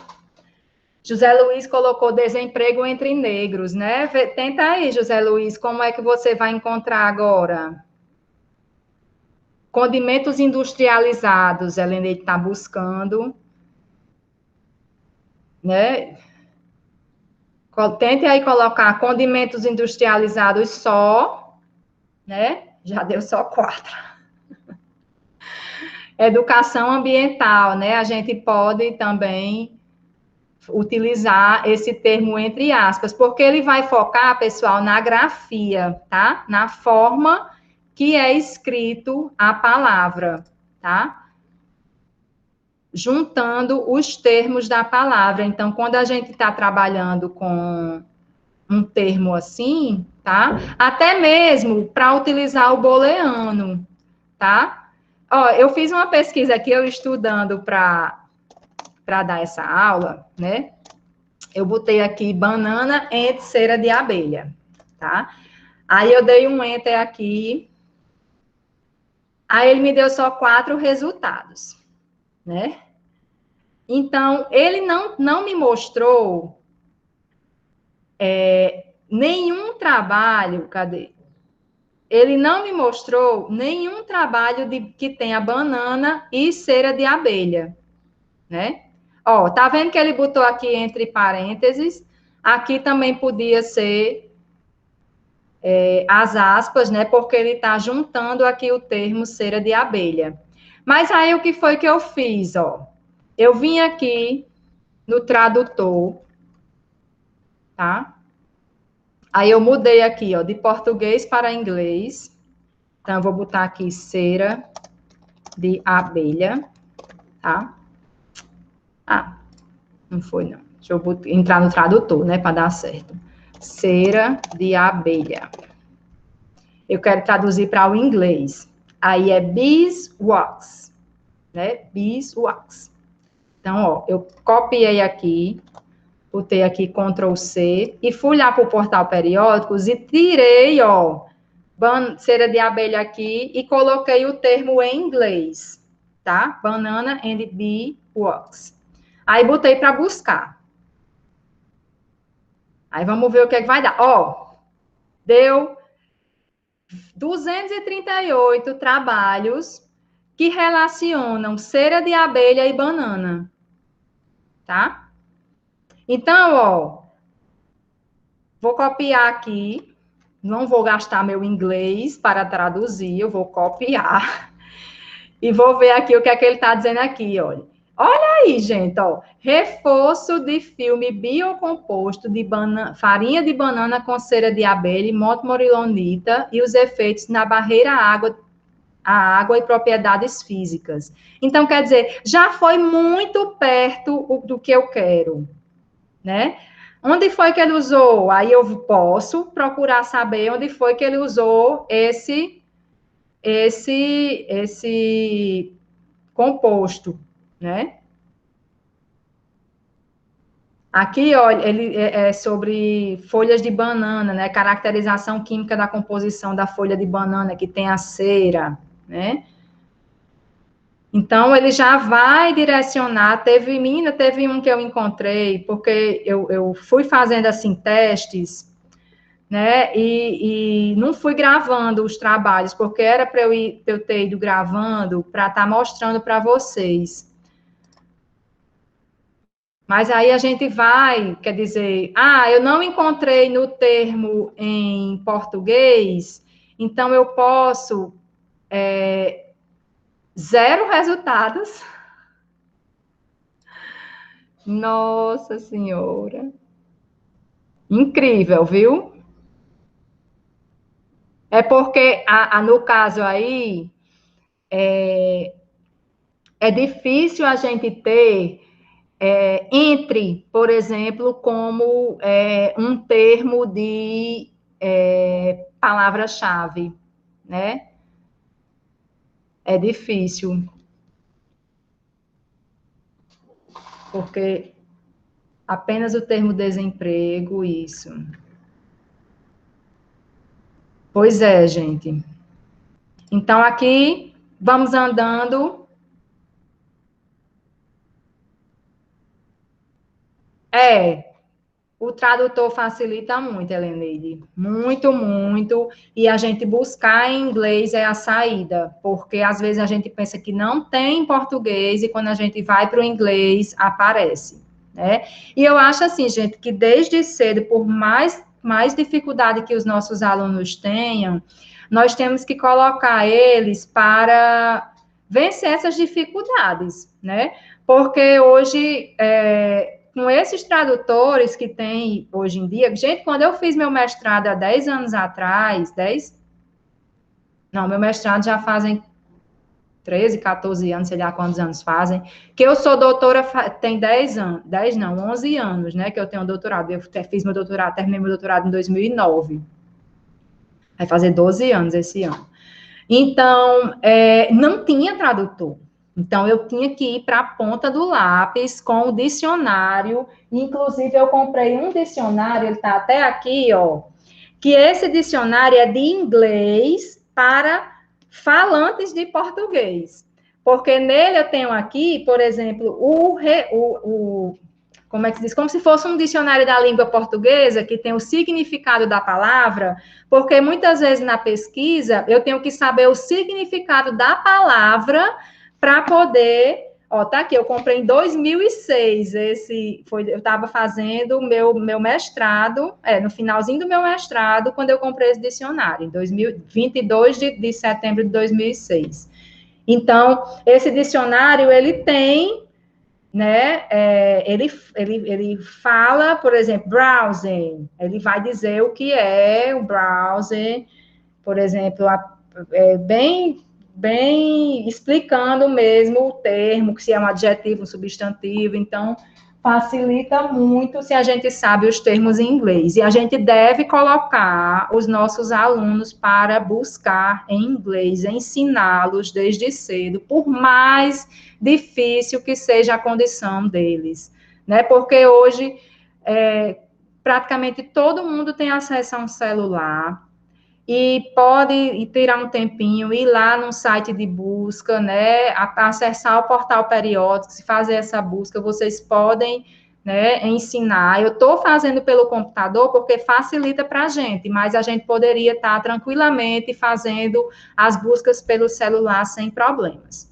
José Luiz colocou desemprego entre negros, né? Tenta aí, José Luiz, como é que você vai encontrar agora? Condimentos industrializados, Helena está buscando, né? Tente aí colocar condimentos industrializados só, né? Já deu só 4. Educação ambiental, né? A gente pode também utilizar esse termo entre aspas, porque ele vai focar, pessoal, na grafia, tá? Na forma que é escrito a palavra, tá? Juntando os termos da palavra. Então, quando a gente está trabalhando com um termo assim, tá? Até mesmo para utilizar o booleano, tá? Ó, eu fiz uma pesquisa aqui, eu estudando para dar essa aula, né? Eu botei aqui banana entre cera de abelha, tá? Aí eu dei um enter aqui, aí ele me deu só 4 resultados, né? Então, ele não me mostrou nenhum trabalho, cadê? Ele não me mostrou nenhum trabalho que tenha banana e cera de abelha, né? Ó, tá vendo que ele botou aqui entre parênteses? Aqui também podia ser as aspas, né? Porque ele está juntando aqui o termo cera de abelha. Mas aí o que foi que eu fiz, ó? Eu vim aqui no tradutor, tá? Aí eu mudei aqui, ó, de português para inglês. Então, eu vou botar aqui cera de abelha, tá? Ah, não foi, não. Deixa eu entrar no tradutor, né, para dar certo. Cera de abelha. Eu quero traduzir para o inglês. Aí é beeswax, né? Beeswax. Então, ó, eu copiei aqui, botei aqui Ctrl C e fui lá para o portal periódicos e tirei, ó, cera de abelha aqui e coloquei o termo em inglês, tá? Banana and beeswax. Aí botei para buscar. Aí vamos ver o que é que vai dar. Ó, deu 238 trabalhos que relacionam cera de abelha e banana, tá? Então, ó, vou copiar aqui, não vou gastar meu inglês para traduzir, eu vou copiar e vou ver aqui o que é que ele está dizendo aqui, olha. Olha aí, gente, ó, reforço de filme biocomposto de farinha de banana com cera de abelha e motomorilonita e os efeitos na barreira a água e propriedades físicas. Então, quer dizer, já foi muito perto do que eu quero, né? Onde foi que ele usou? Aí eu posso procurar saber onde foi que ele usou esse composto, né? Aqui, olha, ele é sobre folhas de banana, né? Caracterização química da composição da folha de banana, que tem a cera, né? Então, ele já vai direcionar. Teve um que eu encontrei, porque eu fui fazendo, assim, testes, né, e não fui gravando os trabalhos, porque era para eu ter ido gravando, para estar mostrando para vocês. Mas aí a gente vai, quer dizer, eu não encontrei no termo em português, então eu posso... 0 resultados. Nossa Senhora. Incrível, viu? É porque, no caso aí, é difícil a gente ter entre, por exemplo, como um termo de palavra-chave, né? É difícil. Porque apenas o termo desemprego, isso. Pois é, gente. Então, aqui, vamos andando. É, o tradutor facilita muito, Heleneide. Muito, muito. E a gente buscar em inglês é a saída, porque às vezes a gente pensa que não tem em português e quando a gente vai para o inglês, aparece, né? E eu acho assim, gente, que desde cedo, por mais dificuldade que os nossos alunos tenham, nós temos que colocar eles para vencer essas dificuldades, né? Porque hoje, com esses tradutores que tem hoje em dia, gente, quando eu fiz meu mestrado há 10 anos atrás, meu mestrado já fazem 13, 14 anos, sei lá quantos anos fazem, que eu sou doutora, tem 10 anos, 10 não, 11 anos, né, que eu tenho doutorado, eu fiz meu doutorado, terminei meu doutorado em 2009, vai fazer 12 anos esse ano. Então, não tinha tradutor. Então, eu tinha que ir para a ponta do lápis com o dicionário. Inclusive, eu comprei um dicionário, ele está até aqui, ó. Que esse dicionário é de inglês para falantes de português. Porque nele eu tenho aqui, por exemplo, como é que se diz? Como se fosse um dicionário da língua portuguesa, que tem o significado da palavra, porque muitas vezes na pesquisa eu tenho que saber o significado da palavra para poder. Ó, tá aqui, eu comprei em 2006, eu estava fazendo o meu mestrado, no finalzinho do meu mestrado, quando eu comprei esse dicionário, em 22 de setembro de 2006. Então, esse dicionário, ele tem, né, ele fala, por exemplo, browsing, ele vai dizer o que é o browsing, por exemplo, bem explicando mesmo o termo, se é um adjetivo, um substantivo, então facilita muito se a gente sabe os termos em inglês. E a gente deve colocar os nossos alunos para buscar em inglês, ensiná-los desde cedo, por mais difícil que seja a condição deles, né? Porque hoje praticamente todo mundo tem acesso a um celular, e pode tirar um tempinho, ir lá no site de busca, né, acessar o portal Periódicos, fazer essa busca, vocês podem, né, ensinar. Eu estou fazendo pelo computador porque facilita para a gente, mas a gente poderia estar tranquilamente fazendo as buscas pelo celular sem problemas.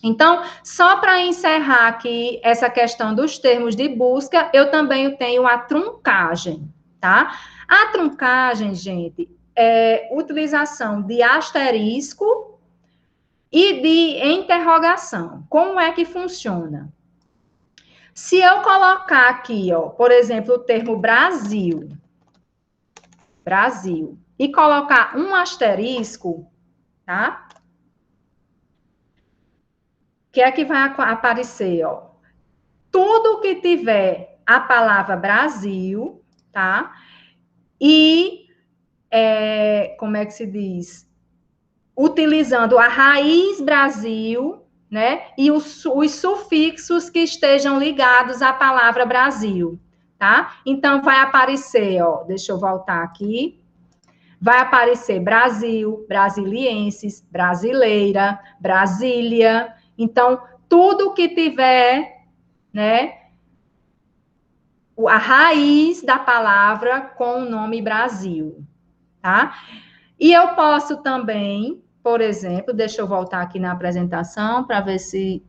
Então, só para encerrar aqui essa questão dos termos de busca, eu também tenho a truncagem, tá? A truncagem, gente, utilização de asterisco e de interrogação. Como é que funciona? Se eu colocar aqui, ó, por exemplo, o termo Brasil, e colocar um asterisco, tá? O que é que vai aparecer, ó? Tudo que tiver a palavra Brasil, tá? E como é que se diz? Utilizando a raiz Brasil, né? E os sufixos que estejam ligados à palavra Brasil, tá? Então, vai aparecer, ó, deixa eu voltar aqui. Vai aparecer Brasil, brasilienses, brasileira, Brasília. Então, tudo que tiver, né? A raiz da palavra com o nome Brasil, tá? E eu posso também, por exemplo, deixa eu voltar aqui na apresentação para ver se...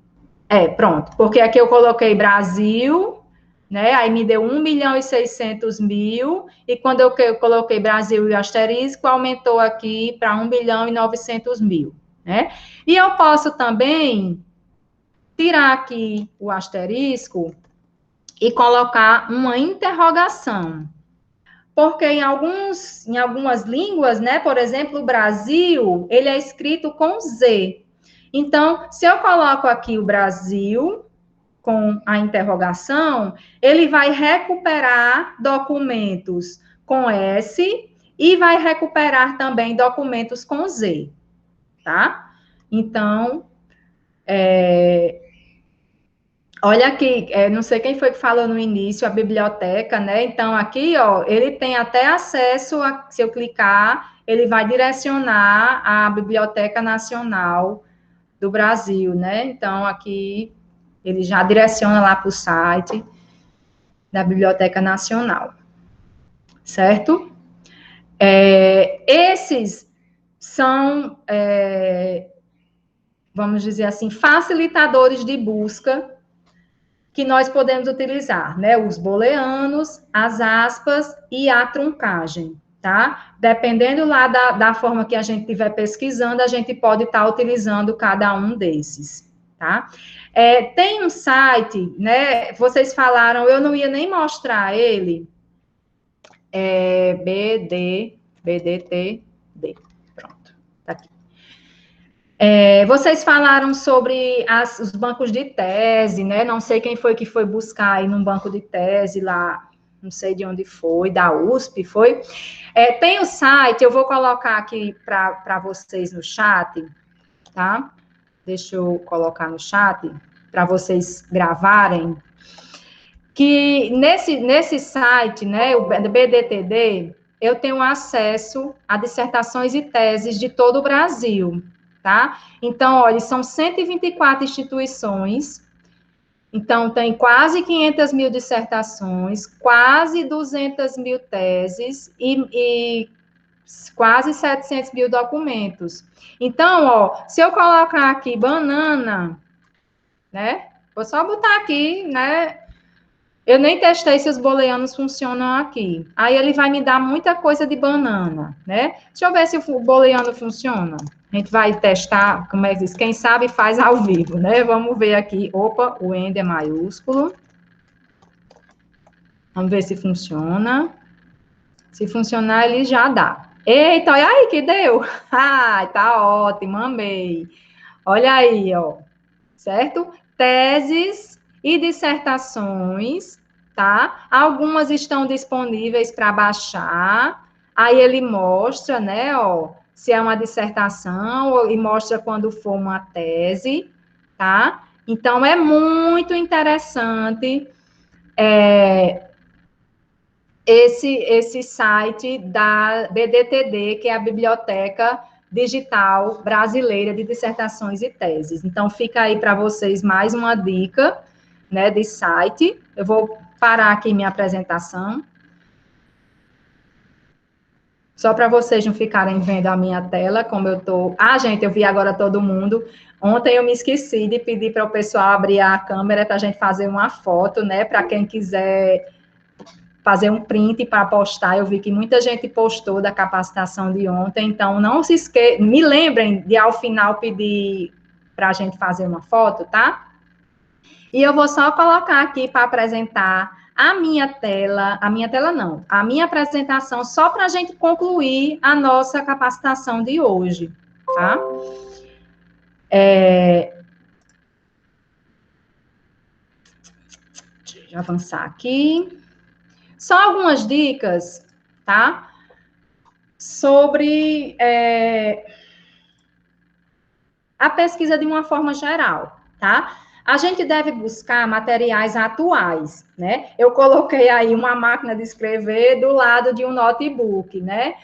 pronto, porque aqui eu coloquei Brasil, né? Aí me deu 1.600.000, e quando eu coloquei Brasil e asterisco, aumentou aqui para 1.900.000, né? E eu posso também tirar aqui o asterisco e colocar uma interrogação. Porque em algumas línguas, né, por exemplo, o Brasil, ele é escrito com Z. Então, se eu coloco aqui o Brasil com a interrogação, ele vai recuperar documentos com S e vai recuperar também documentos com Z, tá? Então, olha aqui, não sei quem foi que falou no início, a biblioteca, né? Então, aqui, ó, ele tem até acesso, se eu clicar, ele vai direcionar à Biblioteca Nacional do Brasil, né? Então, aqui, ele já direciona lá para o site, da Biblioteca Nacional, certo? Esses são, vamos dizer assim, facilitadores de busca que nós podemos utilizar, né? Os booleanos, as aspas e a truncagem, tá? Dependendo lá da forma que a gente estiver pesquisando, a gente pode estar utilizando cada um desses, tá? Tem um site, né? Vocês falaram, eu não ia nem mostrar ele, BDTD, pronto, tá aqui. Vocês falaram sobre os bancos de tese, né? Não sei quem foi que foi buscar aí num banco de tese lá, não sei de onde foi, da USP, foi? Tem o site, eu vou colocar aqui para vocês no chat, tá? Deixa eu colocar no chat para vocês gravarem. Que nesse site, né, o BDTD, eu tenho acesso a dissertações e teses de todo o Brasil, tá? Então, olha, são 124 instituições, então tem quase 500 mil dissertações, quase 200 mil teses e quase 700 mil documentos. Então, ó, se eu colocar aqui banana, né, vou só botar aqui, né, eu nem testei se os booleanos funcionam aqui. Aí ele vai me dar muita coisa de banana, né? Deixa eu ver se o booleano funciona. A gente vai testar, como é que diz? Quem sabe faz ao vivo, né? Vamos ver aqui. Opa, o end é maiúsculo. Vamos ver se funciona. Se funcionar, ele já dá. Eita, olha aí que deu. Ai, tá ótimo, amei. Olha aí, ó. Certo? Teses e dissertações, tá? Algumas estão disponíveis para baixar. Aí ele mostra, né, ó, se é uma dissertação e mostra quando for uma tese, tá? Então é muito interessante esse site da BDTD, que é a Biblioteca Digital Brasileira de Dissertações e Teses. Então, fica aí para vocês mais uma dica, né, de site. Eu vou parar aqui minha apresentação. Só para vocês não ficarem vendo a minha tela, como eu tô... Ah, gente, eu vi agora todo mundo. Ontem eu me esqueci de pedir para o pessoal abrir a câmera para a gente fazer uma foto, né, para quem quiser fazer um print para postar. Eu vi que muita gente postou da capacitação de ontem, então não se esqueçam, me lembrem de ao final pedir para a gente fazer uma foto, tá? E eu vou só colocar aqui para apresentar a minha apresentação, só para a gente concluir a nossa capacitação de hoje, tá? Deixa eu avançar aqui. Só algumas dicas, tá? Sobre a pesquisa de uma forma geral, tá? A gente deve buscar materiais atuais, né? Eu coloquei aí uma máquina de escrever do lado de um notebook, né?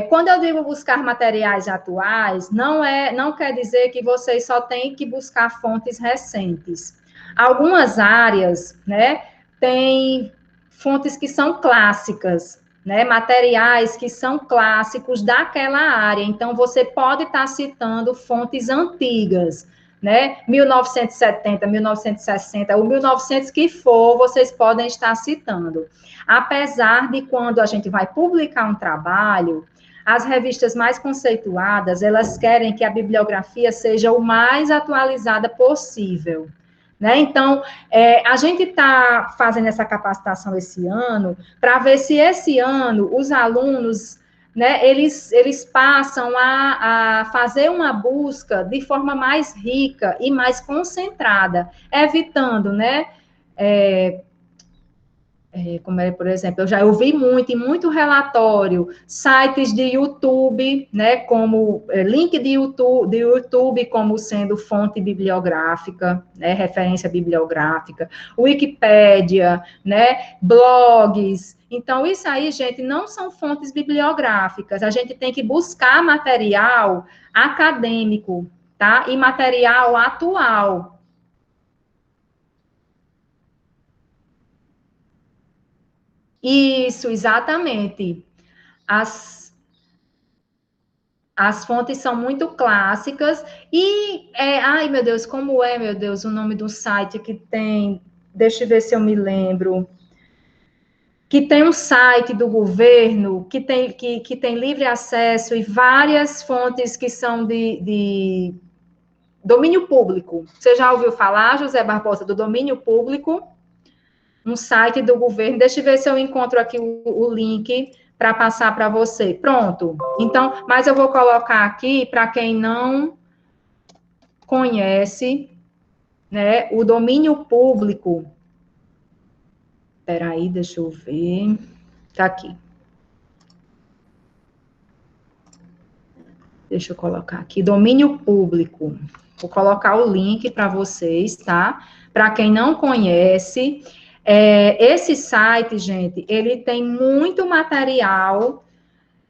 Quando eu digo buscar materiais atuais, não quer dizer que vocês só têm que buscar fontes recentes. Algumas áreas, né, têm fontes que são clássicas, né, materiais que são clássicos daquela área. Então, você pode estar citando fontes antigas, né, 1970, 1960, ou 1900 que for, vocês podem estar citando. Apesar de quando a gente vai publicar um trabalho, as revistas mais conceituadas, elas querem que a bibliografia seja o mais atualizada possível, né? Então, a gente está fazendo essa capacitação esse ano para ver se esse ano os alunos, né, eles passam a fazer uma busca de forma mais rica e mais concentrada, evitando, né, por exemplo, eu já ouvi muito relatório, sites de YouTube, né, como link de YouTube como sendo fonte bibliográfica, né, referência bibliográfica, Wikipédia, né, blogs. Então, isso aí, gente, não são fontes bibliográficas, a gente tem que buscar material acadêmico, tá, e material atual. Isso, exatamente. As fontes são muito clássicas e, ai, meu Deus, como é, meu Deus, o nome do site que tem, deixa eu ver se eu me lembro, que tem um site do governo que tem livre acesso e várias fontes que são de domínio público. Você já ouviu falar, José Barbosa, do domínio público? Um site do governo. Deixa eu ver se eu encontro aqui o link para passar para você. Pronto. Então, mas eu vou colocar aqui para quem não conhece, né, o domínio público. Espera aí, deixa eu ver. Tá aqui. Deixa eu colocar aqui, domínio público. Vou colocar o link para vocês, tá? Para quem não conhece, esse site, gente, ele tem muito material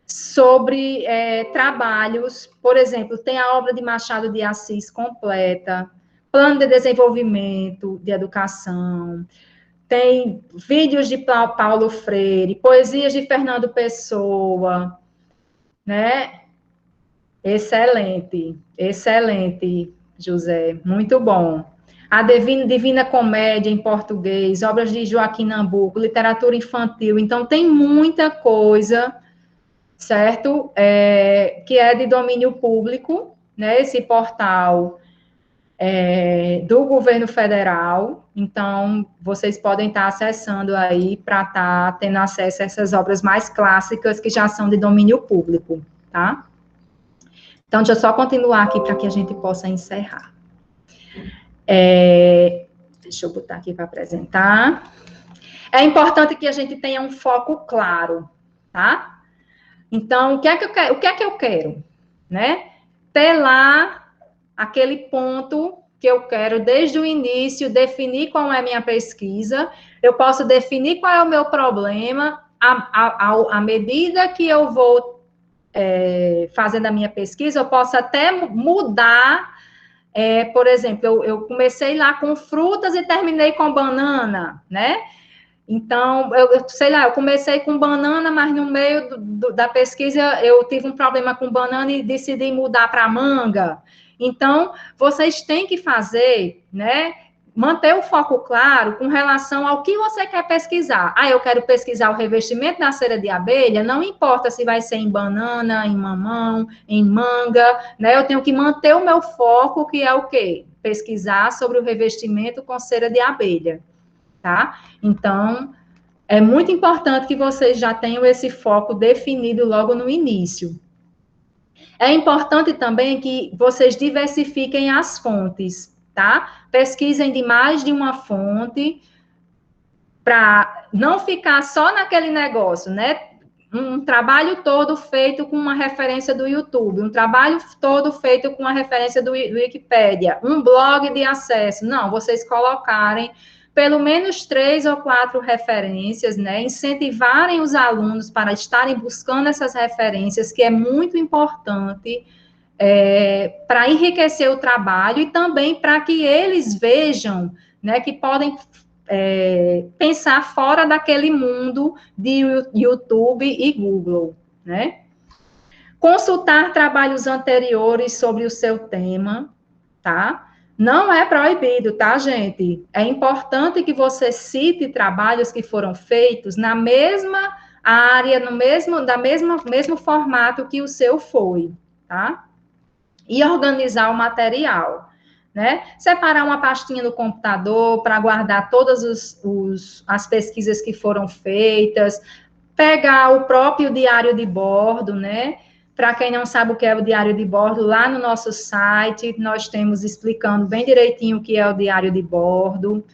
sobre trabalhos, por exemplo, tem a obra de Machado de Assis completa, plano de desenvolvimento de educação, tem vídeos de Paulo Freire, poesias de Fernando Pessoa, né? Excelente, excelente, José, muito bom. A Divina Comédia em português, obras de Joaquim Nabuco, literatura infantil, então tem muita coisa, certo? Que é de domínio público, né? Esse portal do governo federal, então vocês podem estar acessando aí para estar tendo acesso a essas obras mais clássicas que já são de domínio público, tá? Então, deixa eu só continuar aqui para que a gente possa encerrar. Deixa eu botar aqui para apresentar. É importante que a gente tenha um foco claro, tá? Então, o que é que eu quero? Né? Ter lá aquele ponto que eu quero desde o início, definir qual é a minha pesquisa, eu posso definir qual é o meu problema, à medida que eu vou fazendo a minha pesquisa, eu posso até mudar, por exemplo, eu comecei lá com frutas e terminei com banana, né? Então, sei lá, eu comecei com banana, mas no meio da pesquisa eu tive um problema com banana e decidi mudar para manga. Então, vocês têm que fazer, né? Manter o foco claro com relação ao que você quer pesquisar. Ah, eu quero pesquisar o revestimento da cera de abelha, não importa se vai ser em banana, em mamão, em manga, né? Eu tenho que manter o meu foco, que é o quê? Pesquisar sobre o revestimento com cera de abelha, tá? Então, é muito importante que vocês já tenham esse foco definido logo no início. É importante também que vocês diversifiquem as fontes, tá? Pesquisem de mais de uma fonte para não ficar só naquele negócio, né? Um trabalho todo feito com uma referência do YouTube, um trabalho todo feito com uma referência do Wikipédia, um blog de acesso. Não, vocês colocarem pelo menos 3 ou 4 referências, né? Incentivarem os alunos para estarem buscando essas referências, que é muito importante para enriquecer o trabalho e também para que eles vejam, né, que podem pensar fora daquele mundo de YouTube e Google, né? Consultar trabalhos anteriores sobre o seu tema, tá? Não é proibido, tá, gente? É importante que você cite trabalhos que foram feitos na mesma área, no mesmo formato que o seu foi, tá? E organizar o material, né? Separar uma pastinha no computador para guardar todas as pesquisas que foram feitas, pegar o próprio diário de bordo, né? Para quem não sabe o que é o diário de bordo, lá no nosso site nós temos explicando bem direitinho o que é o diário de bordo.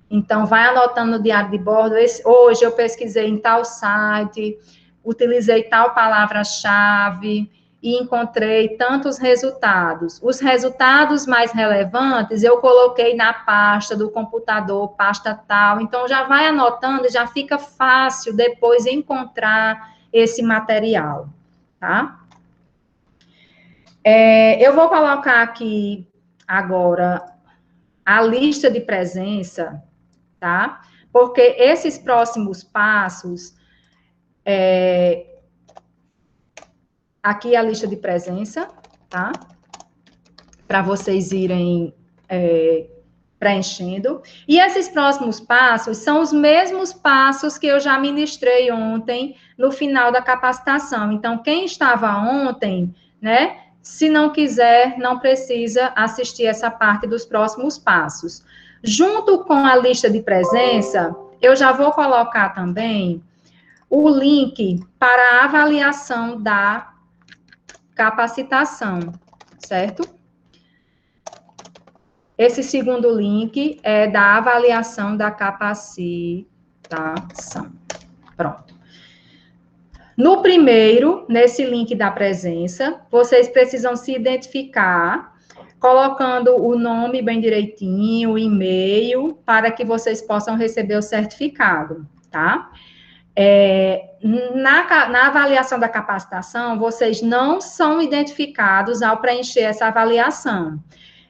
Então, vai anotando no diário de bordo. Hoje eu pesquisei em tal site, utilizei tal palavra-chave e encontrei tantos resultados. Os resultados mais relevantes eu coloquei na pasta do computador, pasta tal. Então, já vai anotando, já fica fácil depois encontrar esse material, tá? Eu vou colocar aqui agora a lista de presença, tá? porque esses próximos passos, aqui é a lista de presença, tá? Para vocês irem preenchendo. E esses próximos passos são os mesmos passos que eu já ministrei ontem, no final da capacitação. Então, quem estava ontem, né, se não quiser, não precisa assistir essa parte dos próximos passos. Junto com a lista de presença, eu já vou colocar também o link para a avaliação da capacitação, certo? Esse segundo link é da avaliação da capacitação. Pronto. No primeiro, nesse link da presença, vocês precisam se identificar, colocando o nome bem direitinho, o e-mail, para que vocês possam receber o certificado, tá? Na avaliação da capacitação, vocês não são identificados ao preencher essa avaliação.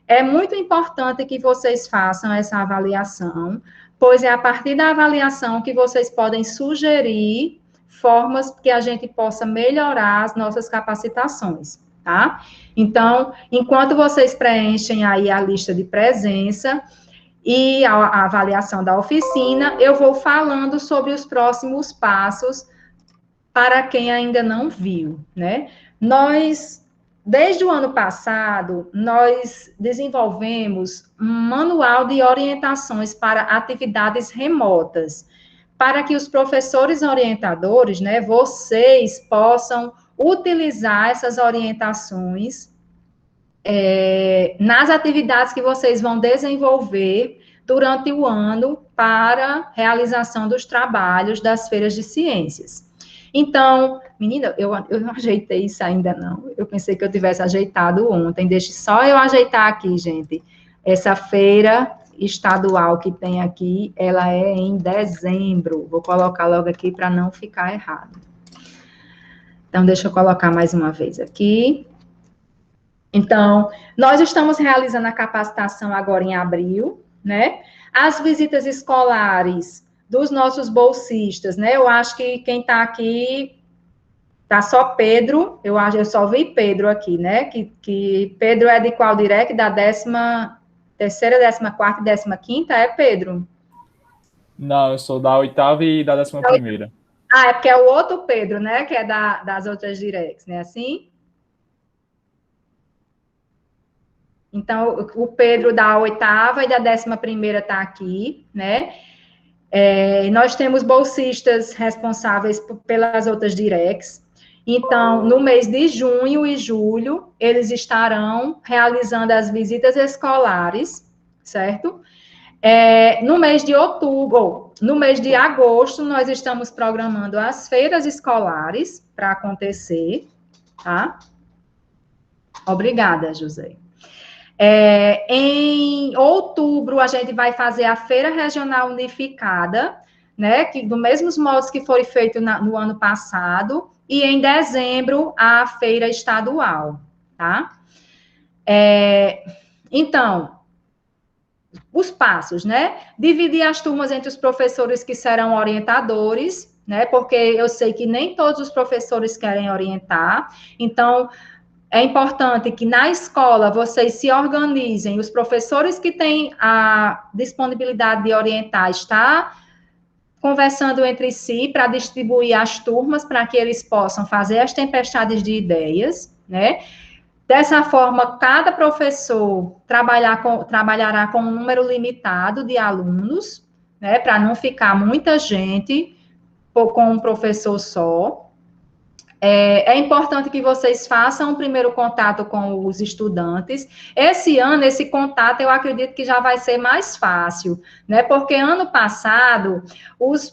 É muito importante que vocês façam essa avaliação, pois é a partir da avaliação que vocês podem sugerir formas que a gente possa melhorar as nossas capacitações, tá? Então, enquanto vocês preenchem aí a lista de presença e a avaliação da oficina, eu vou falando sobre os próximos passos para quem ainda não viu, né? Desde o ano passado, nós desenvolvemos um manual de orientações para atividades remotas, para que os professores orientadores, né, vocês possam utilizar essas orientações nas atividades que vocês vão desenvolver durante o ano para realização dos trabalhos das feiras de ciências. Então, menina, eu não ajeitei isso ainda não. Eu pensei que eu tivesse ajeitado ontem. Deixe só eu ajeitar aqui, gente. Essa feira estadual que tem aqui, ela é em dezembro. Vou colocar logo aqui para não ficar errado. Então, deixa eu colocar mais uma vez aqui. Então, nós estamos realizando a capacitação agora em abril, né? As visitas escolares dos nossos bolsistas, né? Eu acho que quem está aqui, tá só Pedro, eu só vi Pedro aqui, né? Que Pedro é de qual direct? Da 13ª, 14ª e 15ª, é Pedro? Não, eu sou da 8ª e da 11ª. Ah, é porque é o outro Pedro, né? Que é das outras directs, né? Assim? Então, o Pedro da 8ª e da 11ª está aqui, né? Nós temos bolsistas responsáveis pelas outras directs. Então, no mês de junho e julho, eles estarão realizando as visitas escolares, certo? No mês de outubro, no mês de agosto, nós estamos programando as feiras escolares para acontecer, tá? Obrigada, José. Em outubro, a gente vai fazer a Feira Regional Unificada, né, dos mesmos moldes que foi feito no ano passado, e em dezembro, a Feira Estadual, tá? Então, os passos, né? Dividir as turmas entre os professores que serão orientadores, né, porque eu sei que nem todos os professores querem orientar, então é importante que na escola vocês se organizem, os professores que têm a disponibilidade de orientar, está conversando entre si para distribuir as turmas, para que eles possam fazer as tempestades de ideias, né? Dessa forma, cada professor trabalhará com um número limitado de alunos, né? Para não ficar muita gente com um professor só. É importante que vocês façam o primeiro contato com os estudantes. Esse ano, esse contato, eu acredito que já vai ser mais fácil, né? Porque ano passado, os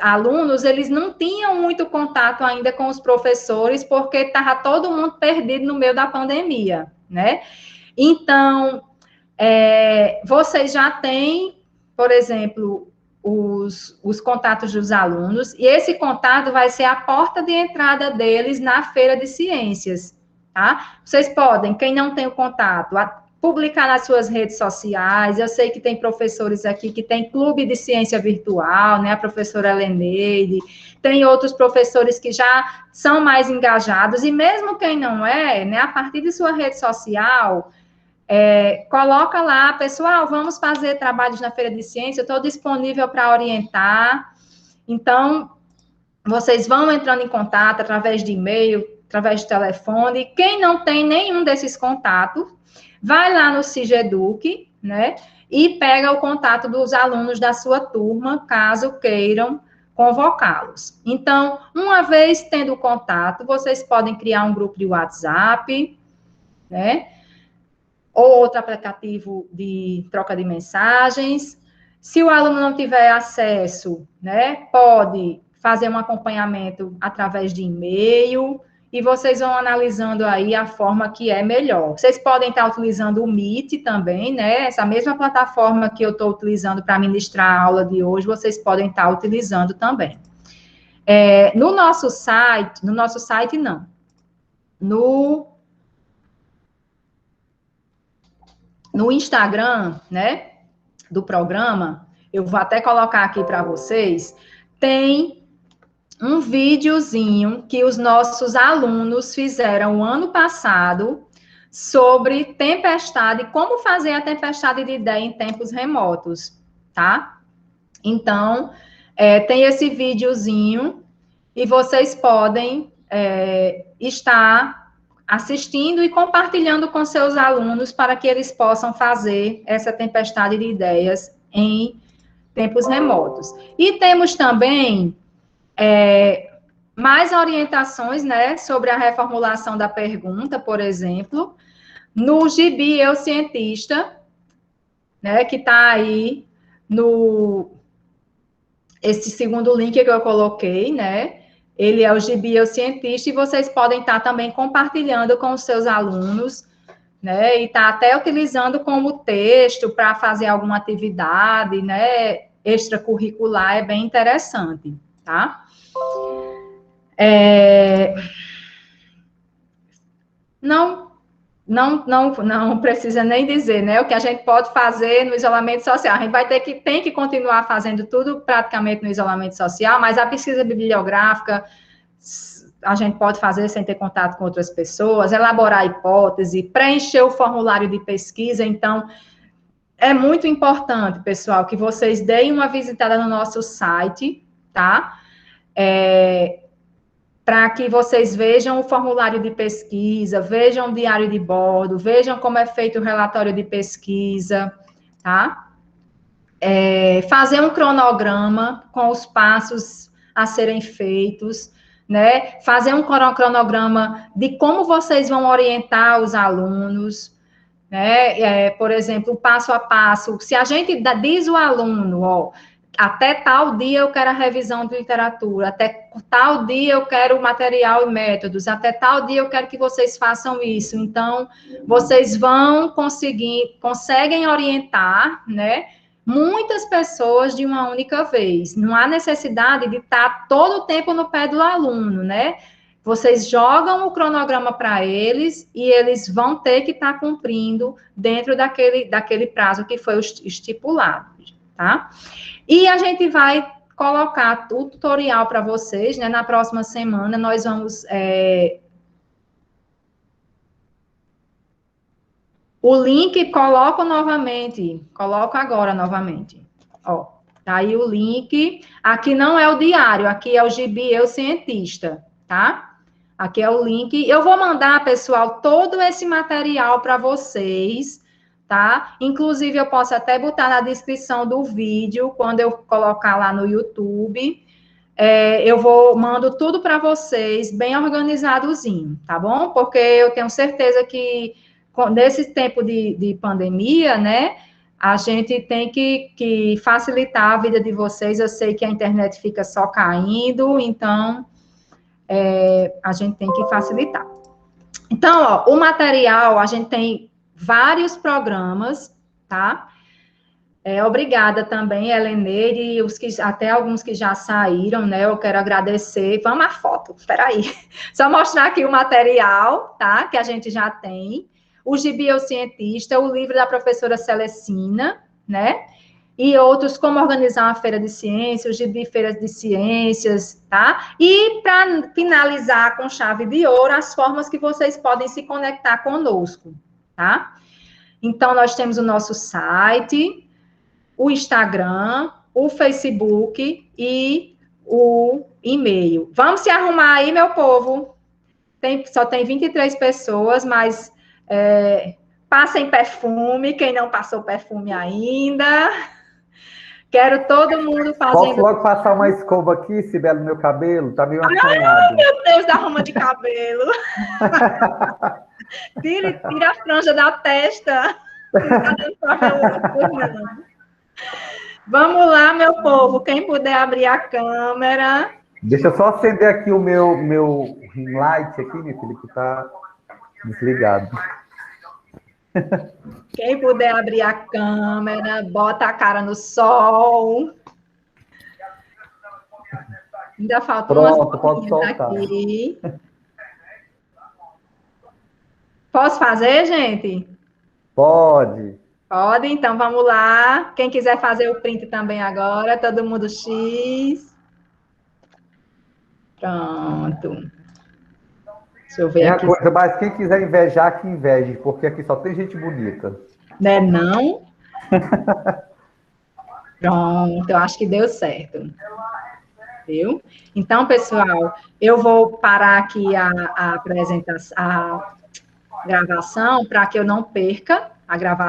alunos, eles não tinham muito contato ainda com os professores, porque estava todo mundo perdido no meio da pandemia, né? Então, vocês já têm, por exemplo, os contatos dos alunos, e esse contato vai ser a porta de entrada deles na feira de ciências, tá? Vocês podem, quem não tem o contato, publicar nas suas redes sociais. Eu sei que tem professores aqui que tem clube de ciência virtual, né? A professora Heleneide, tem outros professores que já são mais engajados, e mesmo quem não é, né? A partir de sua rede social, coloca lá, pessoal, vamos fazer trabalhos na Feira de Ciência, eu estou disponível para orientar. Então, vocês vão entrando em contato através de e-mail, através de telefone. Quem não tem nenhum desses contatos, vai lá no Cigeduc, né, e pega o contato dos alunos da sua turma, caso queiram convocá-los. Então, uma vez tendo o contato, vocês podem criar um grupo de WhatsApp, né, ou outro aplicativo de troca de mensagens. Se o aluno não tiver acesso, né, pode fazer um acompanhamento através de e-mail, e vocês vão analisando aí a forma que é melhor. Vocês podem estar utilizando o Meet também, né? Essa mesma plataforma que eu estou utilizando para ministrar a aula de hoje, vocês podem estar utilizando também. No nosso site não. No Instagram, né, do programa, eu vou até colocar aqui para vocês, tem um videozinho que os nossos alunos fizeram ano passado sobre tempestade, como fazer a tempestade de ideia em tempos remotos, tá? Então, tem esse videozinho e vocês podem estar assistindo e compartilhando com seus alunos para que eles possam fazer essa tempestade de ideias em tempos remotos. E temos também mais orientações, né, sobre a reformulação da pergunta, por exemplo, no Gibi Eu Cientista, né, que está aí esse segundo link que eu coloquei, né, ele é o Gibi Eu Cientista, e vocês podem estar também compartilhando com os seus alunos, né, e tá até utilizando como texto para fazer alguma atividade, né, extracurricular, é bem interessante, tá? Não precisa nem dizer, né, o que a gente pode fazer no isolamento social. A gente tem que continuar fazendo tudo praticamente no isolamento social, mas a pesquisa bibliográfica a gente pode fazer sem ter contato com outras pessoas, elaborar a hipótese, preencher o formulário de pesquisa. Então, é muito importante, pessoal, que vocês deem uma visitada no nosso site, tá? Para que vocês vejam o formulário de pesquisa, vejam o diário de bordo, vejam como é feito o relatório de pesquisa, tá? Fazer um cronograma com os passos a serem feitos, né? Fazer um cronograma de como vocês vão orientar os alunos, né? Por exemplo, passo a passo. Se a gente diz ao aluno, ó, até tal dia eu quero a revisão de literatura, até tal dia eu quero material e métodos, até tal dia eu quero que vocês façam isso. Então, vocês vão conseguem orientar, né, muitas pessoas de uma única vez. Não há necessidade de estar todo o tempo no pé do aluno, né? Vocês jogam o cronograma para eles e eles vão ter que estar cumprindo dentro daquele prazo que foi estipulado, tá? E a gente vai colocar o tutorial para vocês, né? Na próxima semana, nós vamos... O link, coloco agora novamente. Ó, tá aí o link. Aqui não é o diário, aqui é o Gibi Eu Cientista, tá? Aqui é o link. Eu vou mandar, pessoal, todo esse material para vocês, tá? Inclusive, eu posso até botar na descrição do vídeo, quando eu colocar lá no YouTube. Mando tudo para vocês, bem organizadozinho, tá bom? Porque eu tenho certeza que, nesse tempo de pandemia, né, a gente tem que facilitar a vida de vocês. Eu sei que a internet fica só caindo, então, a gente tem que facilitar. Então, ó, o material, a gente tem vários programas, tá? Obrigada também, Heleneide, e até alguns que já saíram, né? Eu quero agradecer. Vamos à foto, espera aí. Só mostrar aqui o material, tá? Que a gente já tem. o Gibi Eu Cientista, o livro da professora Celestina, né? E outros, como organizar uma feira de ciências, o Gibi Feiras de Ciências, tá? E para finalizar com chave de ouro, as formas que vocês podem se conectar conosco, tá? Então, nós temos o nosso site, o Instagram, o Facebook e o e-mail. Vamos se arrumar aí, meu povo. Só tem 23 pessoas, mas passem perfume, quem não passou perfume ainda. Quero todo mundo fazendo... Posso logo passar uma escova aqui, Sibeli, no meu cabelo? Tá meio assanhado. Ai, meu Deus, da arruma de cabelo. Tira a franja da testa. Vamos lá, meu povo. Quem puder abrir a câmera. Deixa eu só acender aqui o meu ring light aqui, minha filha, que tá desligado. Quem puder abrir a câmera, bota a cara no sol. Ainda faltam Pronto, umas pode soltar. aqui. Posso fazer, gente? Pode. Pode, então vamos lá. Quem quiser fazer o print também agora, todo mundo X. Pronto. Deixa eu ver É a aqui. coisa, mas quem quiser invejar, que inveje, porque aqui só tem gente bonita. Né, não? Pronto, eu acho que deu certo. Viu? Então, pessoal, eu vou parar aqui a apresentação, a gravação, para que eu não perca a gravação.